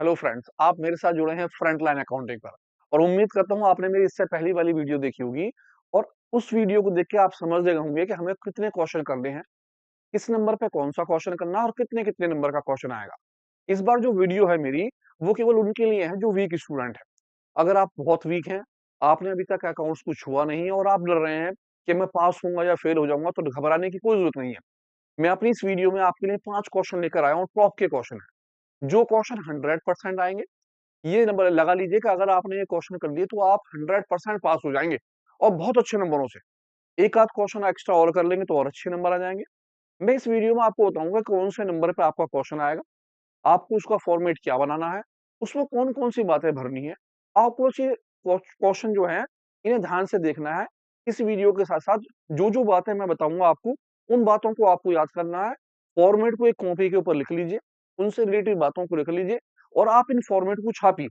Hello friends, आप मेरे साथ जुड़े हैं फ्रंट लाइन अकाउंटिंग पर और उम्मीद करता हूँ आपने मेरी इससे पहली वाली वीडियो देखी होगी और उस वीडियो को देख के आप समझ गए होंगे कि हमें कितने क्वेश्चन करने हैं, किस नंबर पे कौन सा क्वेश्चन करना है और कितने कितने नंबर का क्वेश्चन आएगा। इस बार जो वीडियो है मेरी, वो केवल उनके लिए है जो वीक स्टूडेंट है। अगर आप बहुत वीक हैं, आपने अभी तक अकाउंट्स कुछ हुआ नहीं है और आप डर रहे हैं कि मैं पास होऊंगा या फेल हो जाऊंगा, तो घबराने की कोई जरूरत नहीं है। मैं अपनी इस वीडियो में आपके लिए 5 क्वेश्चन लेकर आया हूँ, टॉप के क्वेश्चन है। जो क्वेश्चन 100% आएंगे, ये नंबर लगा लीजिए कि अगर आपने ये क्वेश्चन कर लिए तो आप 100% पास हो जाएंगे और बहुत अच्छे नंबरों से। एक आध क्वेश्चन एक्स्ट्रा और कर लेंगे तो और अच्छे नंबर आ जाएंगे। मैं इस वीडियो में आपको बताऊंगा कौन से नंबर पे आपका क्वेश्चन आएगा, आपको उसका फॉर्मेट क्या बनाना है, उसमें कौन कौन सी बातें भरनी है। आपको ये क्वेश्चन जो है, इन्हें ध्यान से देखना है। इस वीडियो के साथ साथ जो जो बातें मैं बताऊंगा आपको, उन बातों को आपको याद करना है। फॉर्मेट को एक कॉपी के ऊपर लिख लीजिए, उनसे रिलेटेड बातों को लिख लीजिए और आप इन फॉर्मेट को छापिए।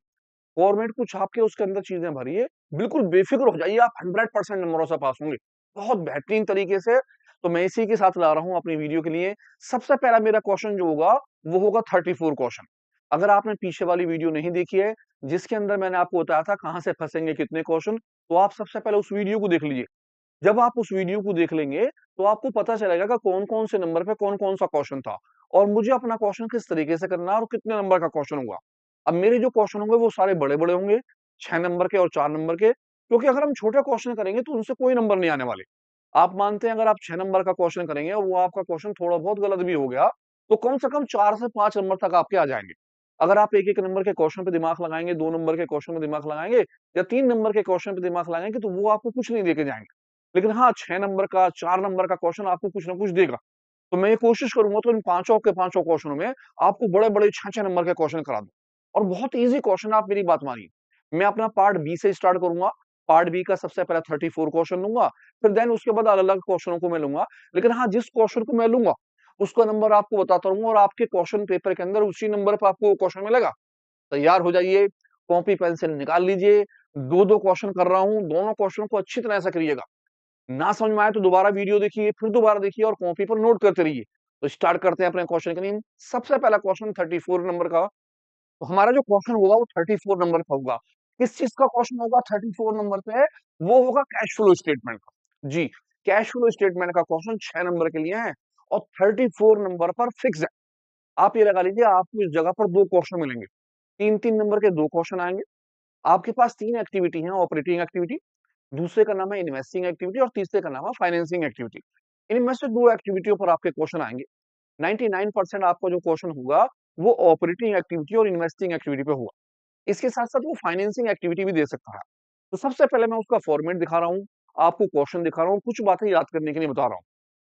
फॉर्मेट को छाप के उसके अंदर चीजें भरिए। बिल्कुल बेफिक्र हो जाइए, आप 100% नंबरों से पास होंगे, बहुत बेहतरीन तरीके से। तो मैं इसी के साथ ला रहा हूं अपनी वीडियो के लिए। सबसे पहला मेरा क्वेश्चन जो होगा, वो होगा 34 क्वेश्चन। अगर आपने पीछे वाली वीडियो नहीं देखी है, जिसके अंदर मैंने आपको बताया था कहां से फंसेंगे कितने क्वेश्चन, तो आप सबसे पहले उस वीडियो को देख लीजिए। जब आप उस वीडियो को देख लेंगे तो आपको पता चलेगा कि कौन कौन से नंबर पे कौन कौन सा क्वेश्चन था और मुझे अपना क्वेश्चन किस तरीके से करना है और कितने नंबर का क्वेश्चन होगा। अब मेरे जो क्वेश्चन होंगे वो सारे बड़े बड़े होंगे, 6 नंबर के और 4 नंबर के, क्योंकि अगर हम छोटे क्वेश्चन करेंगे तो उनसे कोई नंबर नहीं आने वाले। आप मानते हैं अगर आप 6 नंबर का क्वेश्चन करेंगे और वो आपका क्वेश्चन थोड़ा बहुत गलत भी हो गया, तो कम से कम 4 से 5 नंबर तक आपके आ जाएंगे। अगर आप एक एक नंबर के क्वेश्चन पे दिमाग लगाएंगे, 2 नंबर के क्वेश्चन पे दिमाग लगाएंगे या 3 नंबर के क्वेश्चन पे दिमाग लगाएंगे, तो वो आपको कुछ नहीं देके जाएंगे। लेकिन हाँ, 6 नंबर का, 4 नंबर का क्वेश्चन आपको कुछ ना कुछ देगा। तो मैं ये कोशिश करूंगा तो इन पांचों के पांचों क्वेश्चनों में आपको बड़े बड़े 6 6 नंबर के क्वेश्चन करा दूं। और बहुत इजी क्वेश्चन, आप मेरी बात मानिए। मैं अपना पार्ट बी से स्टार्ट करूंगा। पार्ट बी का सबसे पहला 34 क्वेश्चन लूंगा, फिर देन उसके बाद अलग अलग क्वेश्चनों को मैं लूंगा। लेकिन हाँ, जिस क्वेश्चन को मैं लूंगा उसका नंबर आपको बताता रहूंगा और आपके क्वेश्चन पेपर के अंदर उसी नंबर पर आपको क्वेश्चन मिलेगा। तैयार हो जाइए, कॉपी पेंसिल निकाल लीजिए। दो दो क्वेश्चन कर रहा हूं, दोनों क्वेश्चन को अच्छी तरह से करिएगा। ना समझ में आए तो दोबारा वीडियो देखिए, फिर दोबारा देखिए और कॉपी पर नोट करते रहिए। तो स्टार्ट करते हैं अपने क्वेश्चन के लिए। सबसे पहला क्वेश्चन 34 नंबर का। तो हमारा जो क्वेश्चन होगा वो 34 नंबर का होगा। किस चीज का क्वेश्चन होगा 34 नंबर पे? वो होगा कैश फ्लो स्टेटमेंट का। जी, कैश फ्लो स्टेटमेंट का क्वेश्चन 6 नंबर के लिए है और 34 नंबर पर फिक्स है। आप ये लगा लीजिए, आपको इस जगह पर दो क्वेश्चन मिलेंगे। तीन तीन नंबर के दो क्वेश्चन आएंगे। आपके पास तीन एक्टिविटी है, ऑपरेटिंग एक्टिविटी, दूसरे का नाम है इन्वेस्टिंग एक्टिविटी और तीसरे का नाम है फाइनेंसिंग एक्टिविटी। इनमें से दो एक्टिविटियों पर आपके क्वेश्चन आएंगे। 99% आपका जो क्वेश्चन होगा वो ऑपरेटिंग एक्टिविटी और इन्वेस्टिंग एक्टिविटी पे होगा। इसके साथ साथ वो फाइनेंसिंग एक्टिविटी भी दे सकता है। तो सबसे पहले मैं उसका फॉर्मेट दिखा रहा हूँ, आपको क्वेश्चन दिखा रहा हूँ, कुछ बातें याद करने के लिए बता रहा हूँ।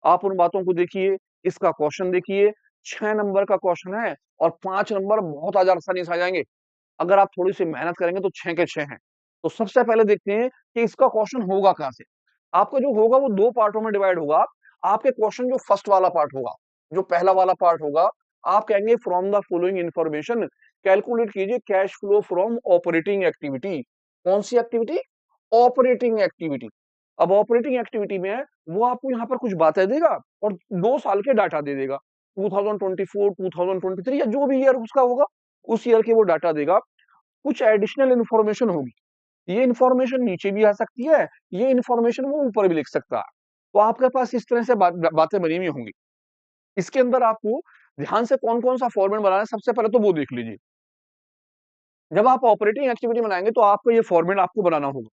आप उन बातों को देखिए, इसका क्वेश्चन देखिए। 6 नंबर का क्वेश्चन है और 5 नंबर बहुत आसानी से आ जाएंगे। अगर आप थोड़ी सी मेहनत करेंगे तो 6 के 6 हैं। तो सबसे पहले देखते हैं कि इसका क्वेश्चन होगा कहां से। आपका जो होगा वो दो पार्टों में डिवाइड होगा। आपके क्वेश्चन जो फर्स्ट वाला पार्ट होगा, जो पहला वाला पार्ट होगा, आप कहेंगे from the following information calculate कीजिए cash flow from operating activity. कौन सी एक्टिविटी? Operating activity. अब ऑपरेटिंग एक्टिविटी में वो आपको यहाँ पर कुछ बातें देगा और 2 साल के डाटा दे देगा। 2024, 2023 या जो भी ईयर उसका होगा, उस ईयर के वो डाटा देगा। कुछ एडिशनल इन्फॉर्मेशन होगी। ये इन्फॉर्मेशन नीचे भी आ सकती है, ये इन्फॉर्मेशन वो ऊपर भी लिख सकता है। तो आपके पास इस तरह से बातें बनी हुई होंगी। इसके अंदर आपको ध्यान से कौन कौन सा फॉर्मेट बनाना है, सबसे पहले तो वो देख लीजिए। जब आप ऑपरेटिंग एक्टिविटी बनाएंगे तो आपको ये फॉर्मेट आपको बनाना होगा।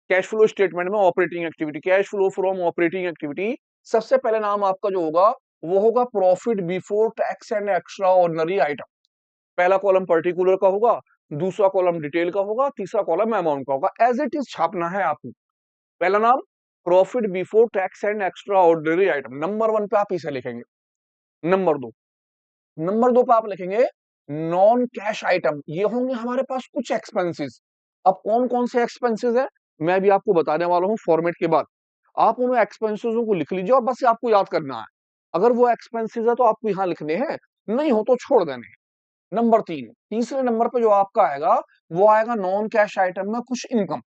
कैश फ्लो स्टेटमेंट में operating activity, cash flow from operating activity, सबसे पहले नाम आपका जो होगा वो होगा profit before tax and extra ordinary item. पहला कॉलम पर्टिकुलर का होगा, दूसरा कॉलम डिटेल का होगा, तीसरा कॉलम अमाउंट का होगा। एज इट इज छापना है आपको। पहला नाम profit before tax and extra ordinary item, number 1 पे आप इसे लिखेंगे। नंबर 2, नंबर 2 पे आप लिखेंगे नॉन कैश आइटम। ये होंगे हमारे पास कुछ एक्सपेंसेस। अब कौन कौन से एक्सपेंसेस है, मैं भी आपको बताने वाला हूं फॉर्मेट के बाद। आप उन एक्सपेंसेस को लिख लीजिए और बस आपको याद करना है। अगर वो एक्सपेंसेस है तो आपको यहां लिखने हैं, नहीं हो तो छोड़ देने हैं। नंबर 3, तीसरे नंबर पे जो आपका आएगा वो आएगा नॉन कैश आइटम में कुछ इनकम।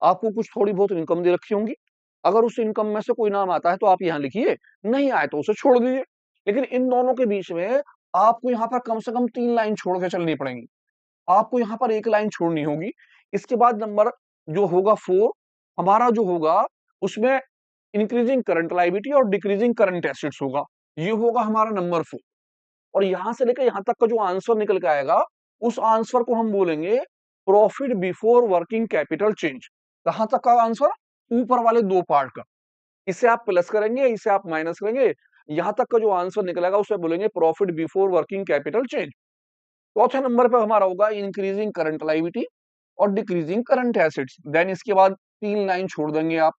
आपको कुछ थोड़ी बहुत इनकम दे रखी होंगी। अगर उस इनकम में से कोई नाम आता है तो आप यहाँ लिखिए, नहीं आए तो उसे छोड़ दीजिए। लेकिन इन दोनों के बीच में आपको यहाँ पर कम से कम 3 लाइन छोड़ के चलनी पड़ेंगी। आपको यहाँ पर 1 लाइन छोड़नी होगी। इसके बाद नंबर जो होगा 4 हमारा जो होगा उसमें इंक्रीजिंग करंट लायबिलिटी और डिक्रीजिंग करंट एसेट्स होगा। ये होगा हमारा नंबर 4 और यहां से लेकर यहां तक का जो आंसर निकल के आएगा उस आंसर को हम बोलेंगे profit before working capital change. कहां तक का आंसर? ऊपर वाले दो पार्ट का। इसे आप प्लस करेंगे, इसे आप माइनस करेंगे, यहां तक का जो आंसर निकलेगा उसे बोलेंगे profit before working capital change. चौथे नंबर पे हमारा होगा इंक्रीजिंग करंट लायबिलिटी और डिक्रीजिंग करंट एसेट्स। देन इसके बाद 3 लाइन छोड़ देंगे आप।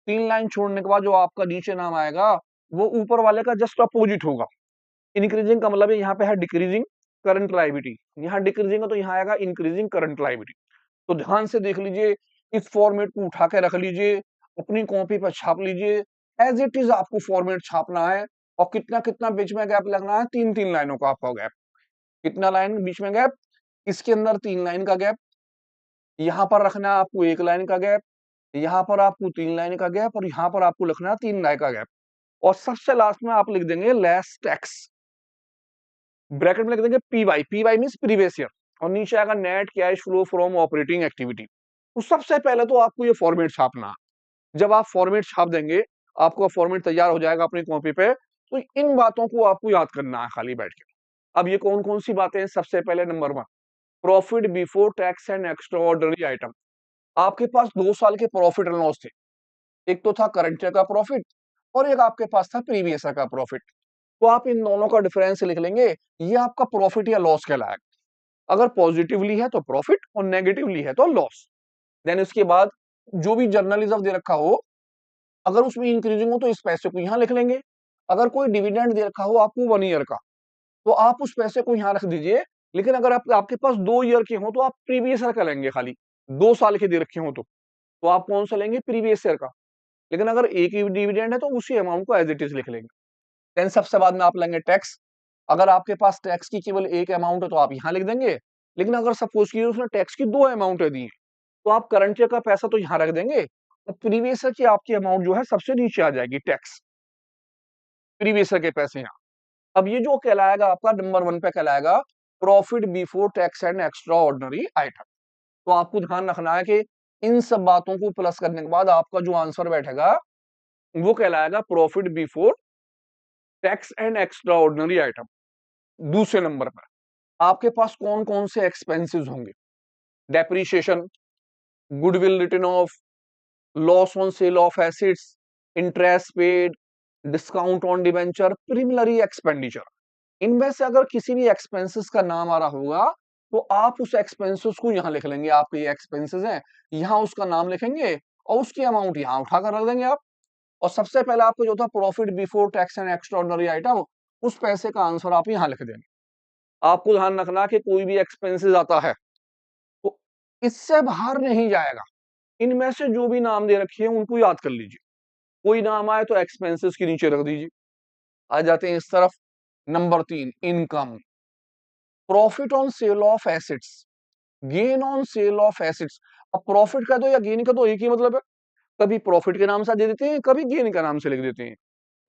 3 लाइन छोड़ने के बाद जो आपका नीचे नाम आएगा वो ऊपर वाले का जस्ट अपोजिट होगा। इंक्रीजिंग का मतलब है यहाँ पे है डिक्रीजिंग करंट लायबिलिटी, यहाँ डिक्रीजिंग है तो यहाँ आएगा इंक्रीजिंग करंट लायबिलिटी। तो ध्यान से देख लीजिए, इस फॉर्मेट को उठा के रख लीजिए, अपनी कॉपी पर छाप लीजिए। एज इट इज आपको फॉर्मेट छापना है और कितना कितना बीच में गैप लगना है, 3-3 लाइनों का आपका गैप। कितना लाइन बीच में गैप? इसके अंदर 3 लाइन का गैप, यहां पर रखना है आपको 1 लाइन का गैप, यहां पर आपको 3 लाइन का गैप और यहां पर आपको लिखना है 3 लाइन का गैप। और सबसे लास्ट में आप लिख देंगे लेस टैक्स, ब्रैकेट में लिख देंगे PY. PY means previous year और नीचे आएगा net cash flow from operating activity. तो सबसे पहले तो आपको ये फॉर्मेट छापना है। जब आप फॉर्मेट छाप देंगे, आपका फॉर्मेट तैयार हो जाएगा अपनी कॉपी पे, तो इन बातों को आपको याद करना है खाली बैठ के। अब ये कौन कौन सी बातें हैं? सबसे पहले number 1 profit before tax and extra ordinary item. आपके पास 2 साल के प्रॉफिट एंड लॉस थे। एक तो था करंट ईयर का प्रॉफिट और एक आपके पास था प्रीवियस ईयर का प्रॉफिट। तो आप इन दोनों का डिफरेंस लिख लेंगे, ये आपका प्रॉफिट या लॉस कहलाएगा। अगर पॉजिटिवली है तो प्रॉफिट और नेगेटिवली है तो लॉस। देन उसके बाद जो भी जर्नल रिजर्व दे रखा हो, अगर उसमें इंक्रीजिंग हो तो इस पैसे को यहां लिख लेंगे। अगर कोई डिविडेंड दे रखा हो आपको 1 ईयर का, तो आप उस पैसे को यहां रख दीजिए। लेकिन अगर आपके पास 2 ईयर के हो तो आप प्रीवियस ईयर का लेंगे। खाली 2 साल के दे रखे हो तो आप कौन सा लेंगे? प्रीवियस ईयर का। लेकिन अगर एक ही डिविडेंड है तो उसी अमाउंट को एज इट इज लिख लेंगे। देन सबसे बाद में आप लेंगे टैक्स। अगर आपके पास टैक्स की केवल एक अमाउंट है तो आप यहाँ लिख देंगे। लेकिन अगर सपोज कीजिए उसने टैक्स की 2 अमाउंट दी है तो आप करंट ईयर का पैसा तो यहाँ रख देंगे और प्रीवियस ईयर की आपकी अमाउंट जो है सबसे नीचे आ जाएगी, टैक्स प्रीवियस ईयर के पैसे यहाँ। अब ये जो कहलाएगा आपका नंबर 1 पे कहलाएगा profit before tax and extra ordinary item. तो आपको ध्यान रखना है कि इन सब बातों को प्लस करने के बाद आपका जो आंसर बैठेगा वो कहलाएगा profit before tax and extra ordinary item. दूसरे नंबर पर आपके पास कौन कौन से एक्सपेंसेस होंगे? Depreciation, goodwill return of, loss on sale of assets, interest paid, discount on debenture, प्रीमिलरी expenditure. इनमें से अगर किसी भी एक्सपेंसेस का नाम आ रहा होगा तो आप उस एक्सपेंसेस को यहां लिख लेंगे। आपके ये एक्सपेंसेस हैं, यहां उसका नाम लिखेंगे और उसकी अमाउंट यहां उठाकर रख देंगे आप। और सबसे पहले आपको जो था profit before tax and extra ordinary item, उस पैसे का आंसर आप यहां लिख देंगे। आपको ध्यान रखना कि कोई भी एक्सपेंसेस आता है तो इससे बाहर नहीं जाएगा। इनमें से जो भी नाम दे रखे हैं उनको याद कर लीजिए। कोई नाम आए तो एक्सपेंसेस के नीचे रख दीजिए। आ जाते हैं इस तरफ। Number 3 income, profit on sale of assets, gain on sale of assets. अब प्रॉफिट का दो या गेन का दो एक ही मतलब है। कभी प्रॉफिट के नाम से दे देते हैं, कभी गेन का नाम से लिख देते हैं।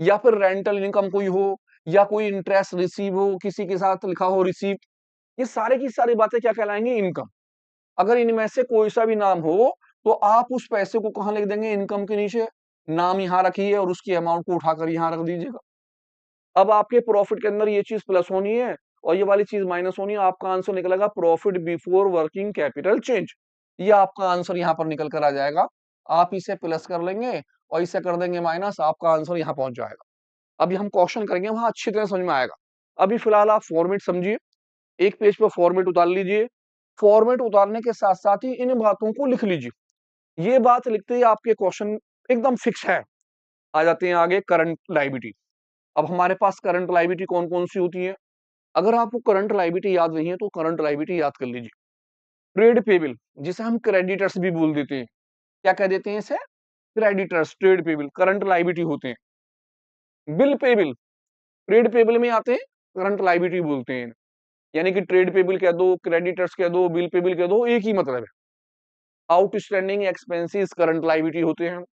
या फिर रेंटल इनकम कोई हो या कोई इंटरेस्ट रिसीव हो, किसी के साथ लिखा हो रिसीव, ये सारे की सारी बातें क्या कहलाएंगी? इनकम। अगर इनमें से कोई सा भी नाम हो तो आप उस पैसे को कहां लिख देंगे? इनकम के नीचे। नाम यहां रखिए और उसकी अमाउंट को उठाकर यहां रख दीजिएगा। अब आपके प्रॉफिट के अंदर ये चीज प्लस होनी है और ये वाली चीज माइनस होनी है। आपका आंसर निकलेगा profit before working capital change. ये आपका आंसर यहां पर निकल कर आ जाएगा। आप इसे प्लस कर लेंगे और इसे कर देंगे माइनस, आपका आंसर यहां पहुंच जाएगा। अभी हम क्वेश्चन करेंगे, वहां अच्छी तरह समझ में आएगा। अभी फिलहाल आप फॉर्मेट समझिए, एक पेज पे फॉर्मेट उतार लीजिए। फॉर्मेट उतारने के साथ साथ ही इन बातों को लिख लीजिए। ये बात लिखते ही आपके क्वेश्चन एकदम फिक्स है। आ जाते हैं आगे करंट लायबिलिटी। अब हमारे पास करंट लायबिलिटी कौन कौन सी होती है? अगर आपको करंट लायबिलिटी याद नहीं है तो करंट लायबिलिटी याद कर लीजिए। ट्रेड पेबल, जिसे हम क्रेडिटर्स भी बोल देते हैं। क्या कह देते हैं इसे? Creditors. Trade payable current liability होते हैं। बिल पेबल ट्रेड पेबल में आते हैं, करंट लायबिलिटी बोलते हैं। यानी कि ट्रेड पेबल कह दो, क्रेडिटर्स कह दो, बिल पेबल कह दो, एक ही मतलब है। आउटस्टैंडिंग एक्सपेंसेस करंट लायबिलिटी होते हैं।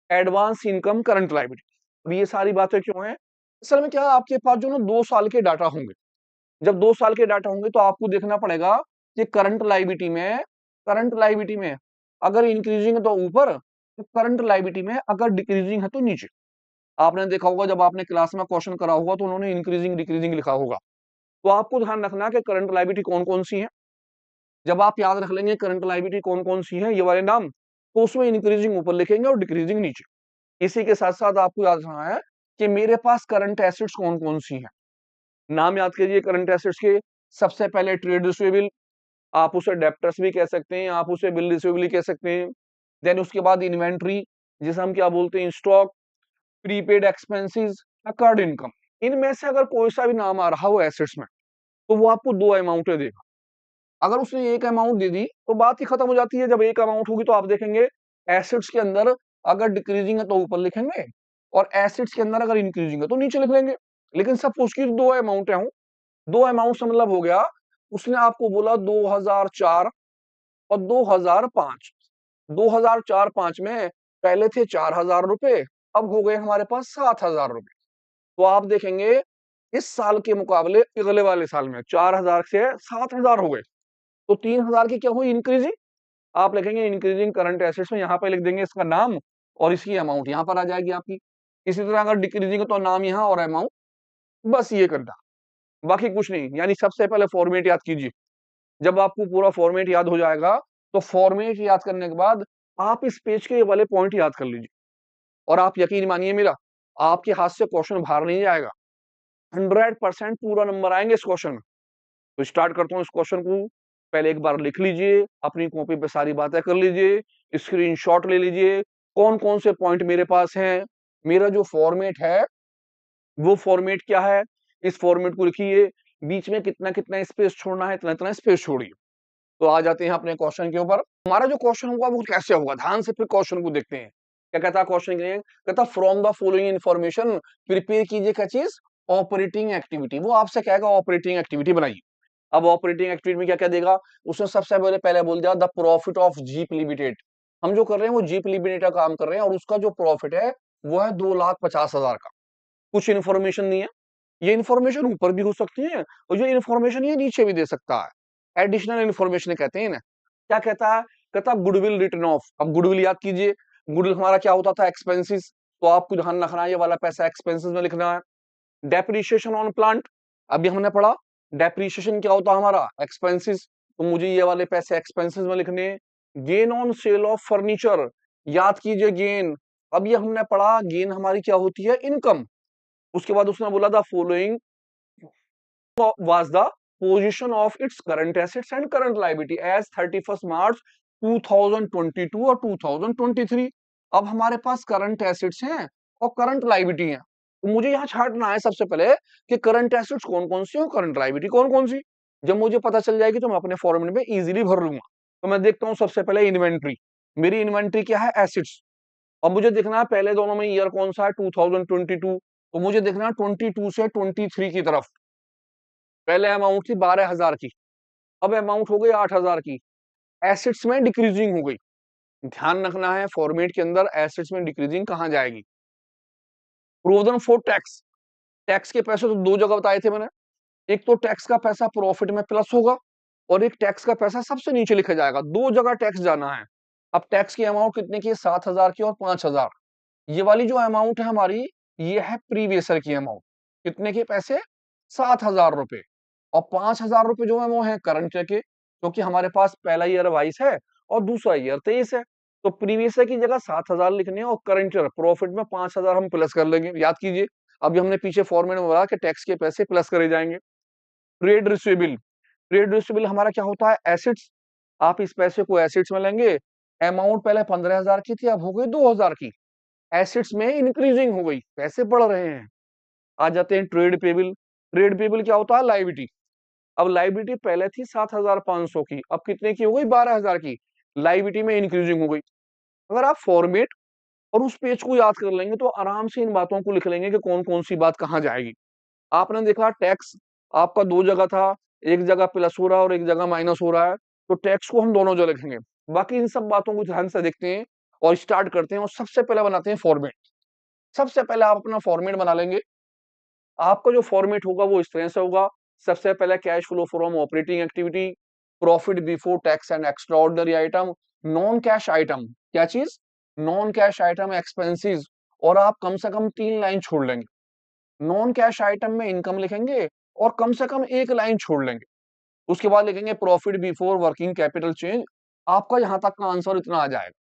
Advance income current liability. अब ये सारी बातें क्यों हैं? असल में क्या है, आपके पास जो ना 2 साल के डाटा होंगे। जब 2 साल के डाटा होंगे तो आपको देखना पड़ेगा कि करंट लायबिलिटी में अगर इंक्रीजिंग है तो ऊपर, तो करंट लायबिलिटी में अगर डिक्रीजिंग है तो नीचे। आपने देखा होगा जब आपने क्लास में क्वेश्चन करा होगा तो उन्होंने इंक्रीजिंग डिक्रीजिंग लिखा होगा। तो आपको ध्यान रखना कि करंट लायबिलिटी कौन-कौन सी है। जब आप याद रख लेंगे करंट लायबिलिटी कौन-कौन सी है ये वाले नाम, तो उसमें इंक्रीजिंग ऊपर लिखेंगे और डिक्रीजिंग नीचे। इसी के साथ-साथ आपको याद रखना है कि मेरे पास करंट एसेट्स कौन-कौन सी हैं। नाम याद कीजिए करंट एसेट्स के। सबसे पहले ट्रेड रिसीवेबल, आप उसे डेब्टर्स भी कह सकते हैं, आप उसे बिल रिसीवेबल भी कह सकते हैं। देन उसके बाद इन्वेंटरी, जिसे हम क्या बोलते हैं स्टॉक, प्रीपेड एक्सपेंसेस, अकार्ड इनकम। इनमें से अगर कोई सा भी नाम आ रहा हो एसेट्स में, तो वो आपको 2 अमाउंटें देगा। अगर उसने 1 अमाउंट दे दी, तो बात ही खत्म हो जाती है। जब 1 अमाउंट होगी तो आप देखेंगे एसेट्स के अंदर अगर डिक्रीजिंग है तो ऊपर लिखेंगे और एसेट्स के अंदर अगर इंक्रीजिंग है तो नीचे लिख लेंगे। लेकिन सपोज की 2 अमाउंटें हों, 2 अमाउंट से मतलब हो गया, उसने आपको बोला 2004 और 2005। 2004-5 में पहले थे 4,000 रुपए, अब हो गए हमारे पास 7,000 रुपए। तो आप देखेंगे इस साल के मुकाबले अगले वाले साल में 4,000 से 7,000 हो गए, तो 3,000 की क्या हुई इंक्रीजिंग। आप लिखेंगे इंक्रीजिंग करंट एसेट्स में, यहाँ पे लिख देंगे इसका नाम और इसकी अमाउंट यहाँ पर आ जाएगी आपकी। इसी तरह अगर डिक्रीजिंग है तो नाम यहाँ और अमाउंट, बस ये करना, बाकी कुछ नहीं। यानी सबसे पहले फॉर्मेट याद कीजिए। जब आपको पूरा फॉर्मेट याद हो जाएगा, तो फॉर्मेट याद करने के बाद आप इस पेज के ये वाले पॉइंट याद कर लीजिए और आप यकीन मानिए मेरा, आपके हाथ से क्वेश्चन बाहर नहीं जाएगा। 100% पूरा नंबर आएंगे इस क्वेश्चन में। तो स्टार्ट करता हूँ इस क्वेश्चन को। पहले एक बार लिख लीजिए, अपनी कॉपी पे सारी बातें कर लीजिए, स्क्रीनशॉट ले लीजिए, कौन कौन से पॉइंट मेरे पास हैं, मेरा जो फॉर्मेट है वो फॉर्मेट क्या है, इस फॉर्मेट को लिखिए, बीच में कितना कितना स्पेस छोड़ना है इतना इतना स्पेस छोड़िए। तो आ जाते हैं अपने क्वेश्चन के ऊपर। हमारा जो क्वेश्चन होगा वो कैसे होगा, ध्यान से फिर क्वेश्चन को देखते हैं। क्या कहता है क्वेश्चन, कहता from the following information prepare कीजिए क्या चीज, ऑपरेटिंग एक्टिविटी। वो आपसे कहेगा ऑपरेटिंग एक्टिविटी बनाइए। अब ऑपरेटिंग एक्टिविटी में क्या क्या देगा, उसने सबसे पहले बोल दिया the profit of jeep limited. हम जो कर रहे हैं वो जीप लिमिटेड का काम कर रहे हैं और उसका जो प्रॉफिट है वो है 2,50,000 का। कुछ इन्फॉर्मेशन नहीं है, ये इन्फॉर्मेशन ऊपर भी हो सकती है और जो इन्फॉर्मेशन ये नीचे भी दे सकता है। एडिशनल इन्फॉर्मेशन कहते हैं ना। क्या कहता है, कहता गुडविल रिटर्न ऑफ। अब गुडविल याद कीजिए, गुडविल हमारा क्या होता था एक्सपेंसेस, तो आपको ध्यान रखना है ये वाला पैसा एक्सपेंसेस में लिखना है। डेप्रिसिएशन ऑन प्लांट, अभी हमने पढ़ा डेप्रिसिएशन क्या होता है हमारा एक्सपेंसेस, तो मुझे ये वाले पैसे एक्सपेंसेस में लिखने। Gain on sale of furniture, याद कीजिए गेन, अब ये हमने पढ़ा गेन हमारी क्या होती है इनकम। उसके बाद उसने बोला था following was the position of its current assets and current liability as 31st March 2022 और 2023। अब हमारे पास करंट एसेट्स हैं और करंट लाइबिलिटी है, तो मुझे यहाँ छांटना है सबसे पहले कि करंट एसेट्स कौन कौन सी और करंट लाइबिलिटी कौन कौन सी। जब मुझे पता चल जाएगी तो मैं अपने फॉर्मेट में इजीली भर लूंगा। तो मैं देखता हूँ सबसे पहले इन्वेंट्री, मेरी इन्वेंट्री क्या है एसेट्स। अब मुझे देखना है पहले दोनों में ईयर कौन सा है 2022, तो मुझे देखना है 22 से 23 की तरफ। पहले अमाउंट थी 12,000 की, अब अमाउंट हो गई 8,000 की। एसेट्स में डिक्रीजिंग हो गई। ध्यान रखना है फॉर्मेट के अंदर एसेट्स में डिक्रीजिंग कहां जाएगी। प्रोविजन फॉर टैक्स, टैक्स के पैसे तो दो जगह बताए थे मैंने। एक तो टैक्स का पैसा प्रॉफिट में प्लस होगा और एक टैक्स का पैसा सबसे नीचे लिखा जाएगा, दो जगह टैक्स जाना है। अब टैक्स की अमाउंट कितने की है 7,000 की और 5,000। ये वाली जो अमाउंट है हमारी, ये है प्रीवियस ईयर की अमाउंट। कितने के पैसे 7,000 रुपए और 5,000 रुपए जो है वो है करंट ईयर के, क्योंकि हमारे पास पहला ईयर 22 है और दूसरा ईयर 23 है। तो प्रीवियस ईयर की जगह 7,000 लिखने हैं और करंट ईयर प्रॉफिट में 5,000 हम प्लस कर लेंगे। याद कीजिए अभी हमने पीछे फॉर्मेट में बोला कि टैक्स के पैसे प्लस करे जाएंगे। ट्रेड रिसीवेबल, ट्रेड रिसीवेबल हमारा क्या होता है एसेट्स। आप इस पैसे को एसेट्स में लेंगे। अमाउंट पहले 15,000 की थी, अब हो गई 2,000 की। एसेट्स में इंक्रीजिंग हो गई, पैसे बढ़ रहे हैं। आ जाते हैं ट्रेड पेबल। ट्रेड पेबल क्या होता है लाइबिलिटी। अब लाइबिलिटी पहले थी 7,500 की, अब कितने की हो गई 12,000 की। लाइबिलिटी में इंक्रीजिंग हो गई। अगर आप फॉर्मेट और उस पेज को याद कर लेंगे तो आराम से इन बातों को लिख लेंगे कि कौन कौन सी बात कहां जाएगी। आपने देखा टैक्स आपका दो जगह था, एक जगह प्लस हो रहा है और एक जगह माइनस हो रहा है, तो टैक्स को हम दोनों जगह लिखेंगे। बाकी इन सब बातों को ध्यान से देखते हैं और स्टार्ट करते हैं और सबसे पहले बनाते हैं फॉर्मेट। सबसे पहले आप अपना फॉर्मेट बना लेंगे। आपका जो फॉर्मेट होगा वो इस तरह से होगा, सबसे पहले cash flow from operating activity, profit before tax and extra ordinary item, non cash item, क्या चीज, नॉन कैश आइटम एक्सपेंसेस, और आप कम से कम 3 लाइन छोड़ लेंगे। नॉन कैश आइटम में इनकम लिखेंगे और कम से कम 1 लाइन छोड़ लेंगे। उसके बाद लिखेंगे profit before working capital change. आपका यहां तक का आंसर इतना आ जाएगा,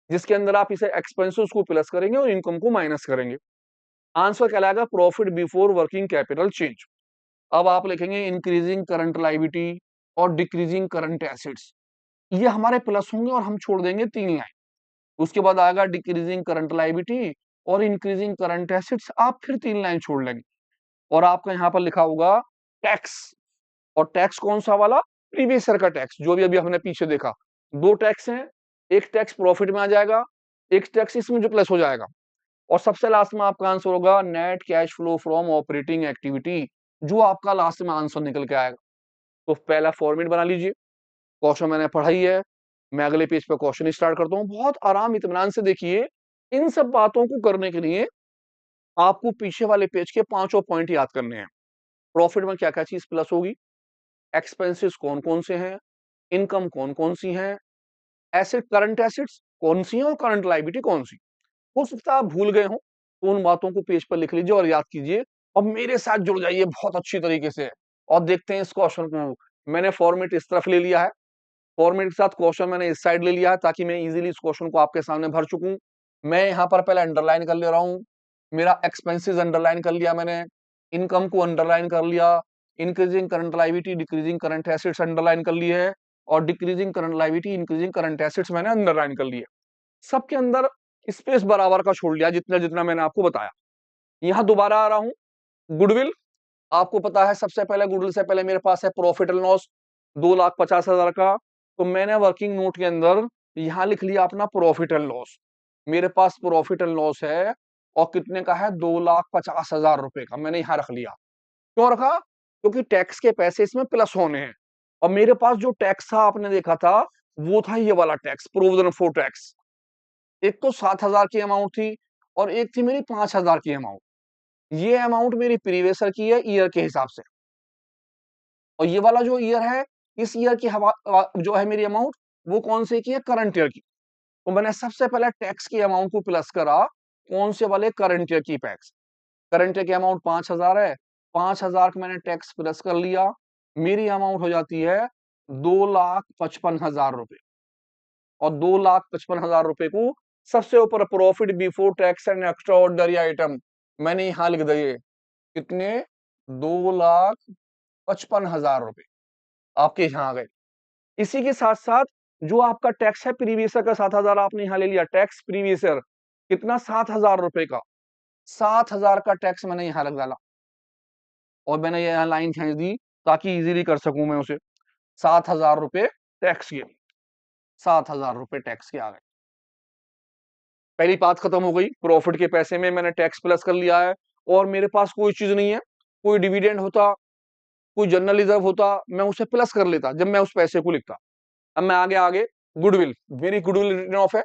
जिसके अंदर आप इसे एक्सपेंसेस को प्लस करेंगे और इनकम को माइनस करेंगे। आंसर कहलाएगा profit before working capital change. अब आप लिखेंगे इंक्रीजिंग करंट लायबिलिटी और डिक्रीजिंग करंट एसेट्स, ये हमारे प्लस होंगे और हम छोड़ देंगे 3 लाइन। उसके बाद आएगा डिक्रीजिंग करंट लायबिलिटी और इंक्रीजिंग करंट एसेट्स, आप फिर 3 लाइन छोड़ लेंगे। और आपका यहाँ पर लिखा होगा टैक्स, और टैक्स कौन सा वाला, प्रीवियस ईयर का टैक्स, जो भी अभी हमने पीछे देखा। 2 टैक्स हैं, एक टैक्स प्रॉफिट में आ जाएगा, एक टैक्स इसमें जो प्लस हो जाएगा, और सबसे लास्ट में आपका आंसर होगा net cash flow from operating activity, जो आपका लास्ट में आंसर निकल के आएगा। तो पहला फॉर्मेट बना लीजिए, क्वेश्चन मैंने पढ़ाई है, मैं अगले पेज पे क्वेश्चन स्टार्ट करता हूँ। बहुत आराम इत्मीनान से देखिए, इन सब बातों को करने के लिए आपको पीछे वाले पेज के 5 पॉइंट याद करने हैं। प्रॉफिट में क्या क्या चीज प्लस होगी, एक्सपेंसेस कौन कौन से हैं, इनकम कौन कौन सी है, एसेट करंट एसेट्स कौन सी है और करंट लायबिलिटी कौन सी। हो सकता है आप भूल गए हो, तो उन बातों को पेज पर लिख लीजिए और याद कीजिए, और मेरे साथ जुड़ जाइए बहुत अच्छी तरीके से। और देखते हैं इस क्वेश्चन को, मैंने फॉर्मेट इस तरफ ले लिया है, फॉर्मेट के साथ क्वेश्चन मैंने इस साइड ले लिया है, ताकि मैं इजीली इस क्वेश्चन को आपके सामने भर चुकूं। मैं यहाँ पर पहले अंडरलाइन कर ले रहा हूँ, मेरा एक्सपेंसेस अंडरलाइन कर लिया मैंने, इनकम को अंडरलाइन कर लिया, increasing current liability decreasing current assets underline कर ली है, और decreasing current liability increasing current assets मैंने अंडरलाइन कर लिए। सबके अंदर स्पेस बराबर का छोड़ लिया, जितना जितना मैंने आपको बताया। यहाँ दोबारा आ रहा हूँ, गुडविल, आपको पता है सबसे पहले गुडविल से पहले मेरे पास है प्रॉफिट एंड लॉस 2,50,000 का, तो मैंने वर्किंग नोट के अंदर यहां लिख लिया अपना प्रॉफिट एंड लॉस। मेरे पास प्रॉफिट एंड लॉस है और कितने का है, 2,50,000 रुपए का, मैंने यहां रख लिया। क्यों रखा, क्योंकि टैक्स के पैसे इसमें प्लस होने हैं, और मेरे पास जो टैक्स था आपने देखा था, वो था ये वाला टैक्स, प्रोविजन फॉर टैक्स। एक तो 7,000 की अमाउंट थी और एक थी मेरी 5,000 की अमाउंट। ये अमाउंट मेरी प्रीवियस ईयर की है, ईयर के हिसाब से, और ये वाला जो ईयर है, इस ईयर की जो है मेरी अमाउंट, वो कौन से की है, करंट ईयर की। तो मैंने सबसे पहले टैक्स की अमाउंट को प्लस करा, कौन से वाले, करंट ईयर की टैक्स। करंट ईयर की अमाउंट 5,000 है, 5,000 का मैंने टैक्स प्लस कर लिया, मेरी अमाउंट हो जाती है 2,55,000 रुपए। और 2,55,000 रुपए को सबसे ऊपर profit before tax and extra ordinary item मैंने यहां लिख दिए, कितने, 2,55,000 रुपए आपके यहां आ गए। इसी के साथ साथ जो आपका टैक्स है प्रीवियस ईयर का 7,000 आपने यहां ले लिया, टैक्स प्रीवियस ईयर कितना, 7,000 रुपए का, 7,000 का टैक्स मैंने यहां रख डाला, और मैंने यहाँ लाइन खींच दी ताकि इजीली कर सकूं मैं उसे। 7,000 रुपए टैक्स के, 7,000 रुपए टैक्स के आ गए। पहली बात खत्म हो गई, प्रॉफिट के पैसे में मैंने टैक्स प्लस कर लिया है, और मेरे पास कोई चीज नहीं है, कोई डिविडेंड होता, कोई जनरल रिजर्व होता, मैं उसे प्लस कर लेता जब मैं उस पैसे को लिखता। अब मैं आगे आगे, गुडविल, मेरी गुडविल रिटर्न ऑफ है।